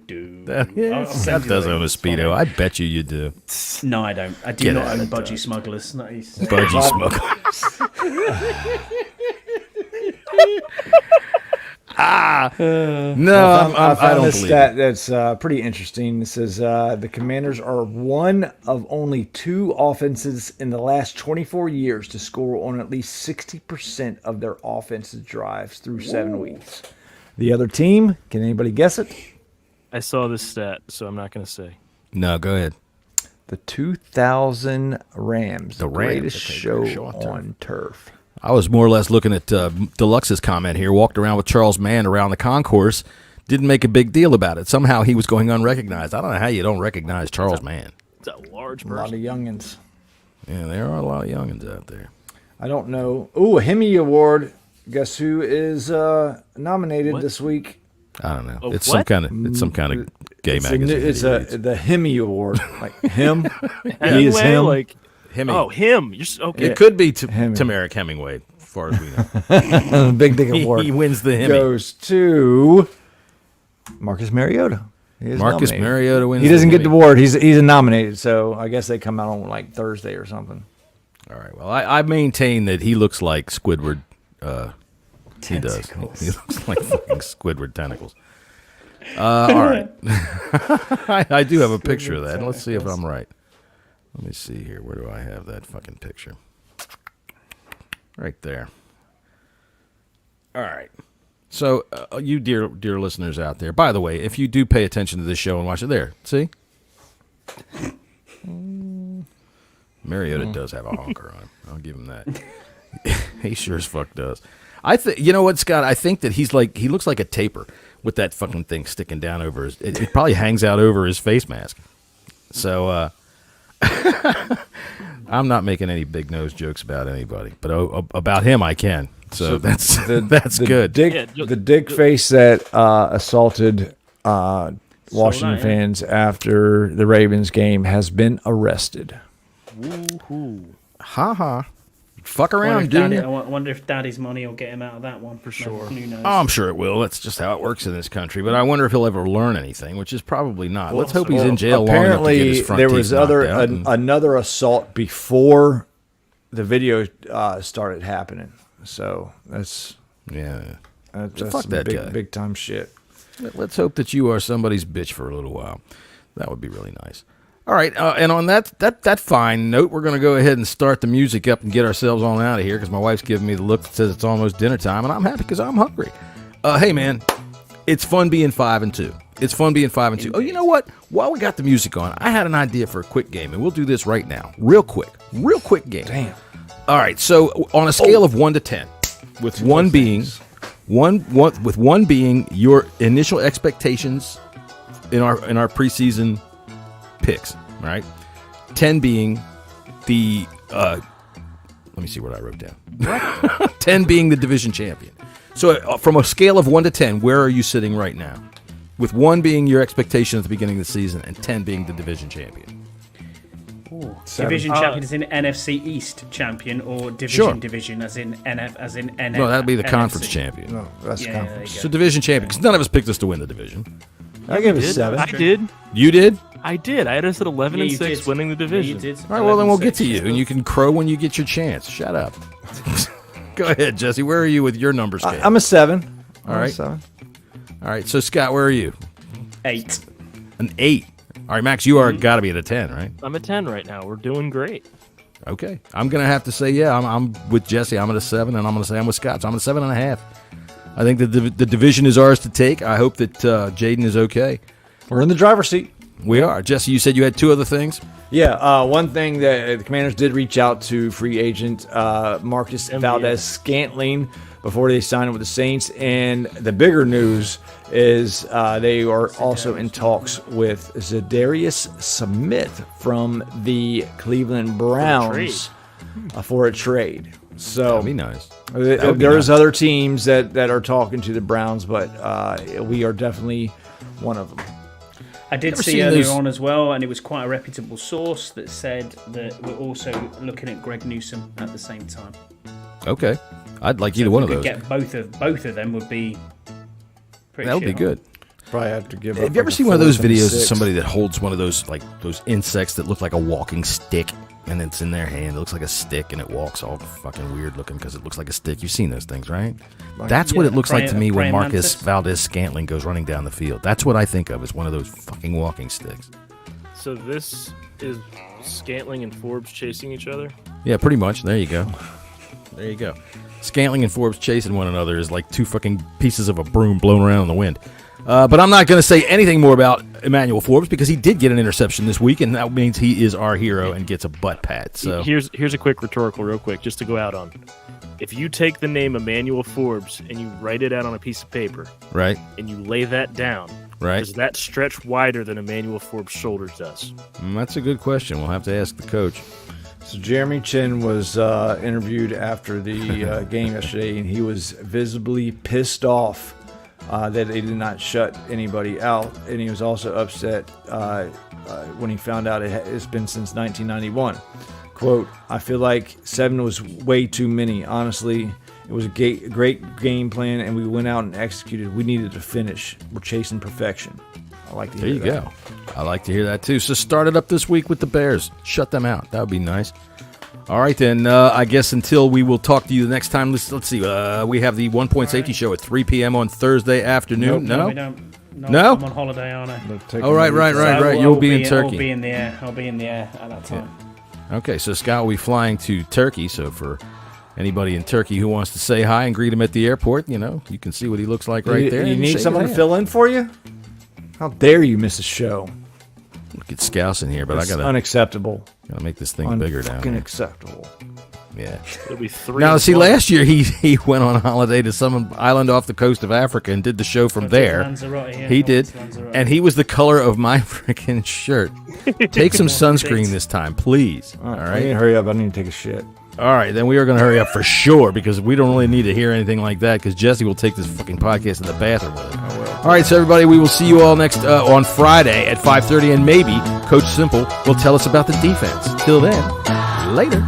S7: do.
S1: That does own a speedo. I bet you do.
S7: No, I don't. I do
S1: Get
S7: not
S1: out
S7: own
S1: of
S7: budgie smugglers. Nice.
S1: Budgie smugglers. No,
S6: I
S1: I
S6: found
S1: don't
S6: this
S1: believe
S6: stat
S1: it.
S6: that's pretty interesting. It says the Commanders are one of only 2 offenses in the last 24 years to score on at least 60% of their offensive drives through 7 weeks. The other team, can anybody guess it?
S5: I saw this stat, so I'm not going to say.
S1: No, go ahead.
S6: The 2000 Rams, the
S1: Rams,
S6: greatest
S1: okay,
S6: show
S1: show on turf.
S6: on turf.
S1: I was more or less looking at Deluxe's comment here. Walked around with Charles Mann around the concourse. Didn't make a big deal about it. Somehow he was going unrecognized. I don't know how you don't recognize Charles Mann.
S5: It's a large
S6: A lot of
S5: person.
S6: youngins.
S1: Yeah, there are a lot of youngins out there.
S6: I don't know. Ooh, a Hemi Award. Guess who is nominated
S5: What?
S6: this week?
S1: I don't know.
S5: Oh,
S1: It's
S5: what?
S1: some kind of gay
S6: It's
S1: magazine.
S6: the Hemi Award. Like him. He is
S5: Hemingway,
S6: him.
S5: Like,
S1: Hemi.
S5: oh, him. Okay.
S1: It could be
S6: Hemi.
S1: Tamarick Hemingway, as far as we know.
S6: Big Dick Award
S1: he wins the Hemi.
S6: goes to Marcus Mariota. He is
S1: Marcus
S6: nominated.
S1: Mariota wins.
S6: He doesn't
S1: the
S6: get the
S1: Hemi.
S6: award. He's nominated. So I guess they come out on like Thursday or something.
S1: All right. Well, I maintain that he looks like Squidward. He does.
S7: Tentacles.
S1: He looks like fucking Squidward tentacles. All right. I do have a picture of that. Let's see if I'm right. Let me see here. Where do I have that fucking picture? Right there. All right. So, you dear listeners out there, by the way, if you do pay attention to this show and watch it, there, see? Mariota does have a honker on him. I'll give him that. He sure as fuck does. You know what, Scott? I think that he looks like a taper with that fucking thing sticking down over his. It probably hangs out over his face mask. So, I'm not making any big nose jokes about anybody, but about him I can. So that's that's good.
S6: The dick face that assaulted Washington
S7: yeah.
S6: fans after the Ravens game has been arrested.
S1: Ha ha. Fuck
S7: I
S1: around, dude.
S7: wonder if Daddy's money will get him out of that one. For
S5: sure.
S7: Who knows?
S1: Oh, I'm sure it will. That's just how it works in this country. But I wonder if he'll ever learn anything, which is probably not. Let's hope he's in jail long enough to get
S6: Apparently,
S1: his front
S6: there
S1: teeth
S6: was
S1: knocked out.
S6: another assault before the video started happening. So that's
S1: Yeah.
S6: that's
S1: fuck
S6: some
S1: that guy.
S6: big time shit.
S1: Let's hope that you are somebody's bitch for a little while. That would be really nice. All right, and on that fine note, we're going to go ahead and start the music up and get ourselves on out of here because my wife's giving me the look that says it's almost dinner time, and I'm happy because I'm hungry. Hey, man, it's fun being 5-2. It's fun being 5-2. Oh, you know what? While we got the music on, I had an idea for a quick game, and we'll do this right now. Real quick game.
S6: Damn.
S1: All right, so on a scale of 1 to 10, with one being your initial expectations in our preseason picks, right? 10 being the let me see what I wrote down. 10 being the division champion. So from a scale of 1 to 10, where are you sitting right now? With 1 being your expectation at the beginning of the season and 10 being the division champion.
S7: Division champion as in NFC East champion or division as in NF.
S1: No, that'd be the
S7: NFC.
S1: conference champion.
S6: No, that's
S7: Yeah,
S6: conference.
S7: there you go.
S1: So division champion, because none of us picked us to win the division.
S6: I give it a
S5: Did?
S6: 7.
S5: I did.
S1: You did?
S5: I did. I had us at 11
S7: Yeah,
S5: and
S7: you
S5: 6
S7: did.
S5: winning the division.
S7: Yeah, you did.
S1: All right, well, then we'll get to
S7: 11-6.
S1: you, and you can crow when you get your chance. Shut up. Go ahead, Jesse. Where are you with your number scale?
S6: I'm a 7.
S1: All right.
S6: 7.
S1: All right, so Scott, where are you?
S7: 8.
S1: An 8. All right, Max, you are got to be at a 10, right?
S5: I'm at 10 right now. We're doing great.
S1: Okay. I'm going to have to say, yeah, I'm with Jesse. I'm at a 7, and I'm going to say I'm with Scott. So I'm at a 7.5. I think that the division is ours to take. I hope that Jayden is okay.
S6: We're in the driver's seat.
S1: We are. Jesse, you said you had two other things?
S6: Yeah, one thing that the Commanders did reach out to free agent Marcus Valdez-Scantling before they signed with the Saints. And the bigger news is they are also in talks with Zadarius Smith from the Cleveland Browns for a trade. So
S1: that'd be nice.
S6: There's other teams that are talking to the Browns, but we are definitely one of them.
S7: I did see earlier on as well, and it was quite a reputable source that said that we're also looking at Greg Newsome at the same time.
S1: Okay, I'd like either one of those.
S7: Get both of them would be pretty.
S1: That would be good.
S6: Probably have to give.
S1: Have you ever seen one of those videos of somebody that holds one of those like those insects that look like a walking stick, and it's in their hand? It looks like a stick, and it walks all fucking weird looking because it looks like a stick. You've seen those things, right? That's what it looks like to me when Marcus Valdez-Scantling goes running down the field. That's what I think of as one of those fucking walking sticks.
S5: So this is Scantling and Forbes chasing each other?
S1: Yeah, pretty much. There you go. There you go. Scantling and Forbes chasing one another is like two fucking pieces of a broom blown around in the wind. But I'm not going to say anything more about Emmanuel Forbes because he did get an interception this week, and that means he is our hero and gets a butt pat. So
S5: here's a quick rhetorical, real quick, just to go out on. If you take the name Emmanuel Forbes and you write it out on a piece of paper,
S1: right,
S5: and you lay that down,
S1: right,
S5: does that stretch wider than Emmanuel Forbes' shoulders does?
S1: That's a good question. We'll have to ask the coach.
S6: So Jeremy Chin was interviewed after the game yesterday, and he was visibly pissed off that they did not shut anybody out, and he was also upset when he found out it's been since 1991. Quote, I feel like 7 was way too many. Honestly, it was a great game plan, and we went out and executed. We needed to finish. We're chasing perfection. I like to hear that. There you go.
S1: I like to hear that, too. So start it up this week with the Bears. Shut them out. That would be nice. All right, then. I guess until we will talk to you the next time, let's see. We have the 1 Point Safety Show at 3 p.m. on Thursday afternoon.
S7: No, we don't.
S1: No?
S7: I'm on holiday, aren't I?
S1: Oh, right. You'll be in Turkey.
S7: I'll be in the air at that time.
S1: Yeah. Okay, so Scott will be flying to Turkey. So for anybody in Turkey who wants to say hi and greet him at the airport, you can see what he looks like right there.
S6: You need someone to fill in for you? How dare you miss a show?
S1: Look at Scouse in here, but
S6: it's unacceptable.
S1: Gotta make this thing bigger down here.
S6: Unacceptable.
S1: Yeah.
S5: It'll be 3.
S1: Now, see, last year he went on holiday to some island off the coast of Africa and did the show from there. He did, and he was the color of my freaking shirt. Take some sunscreen this time, please. All right.
S6: I need to hurry up. I need to take a shit.
S1: All right, then we are going to hurry up for sure because we don't really need to hear anything like that because Jesse will take this fucking podcast in the bathroom with him. All right, so everybody, we will see you all next on Friday at 5:30, and maybe Coach Simple will tell us about the defense. Till then, later.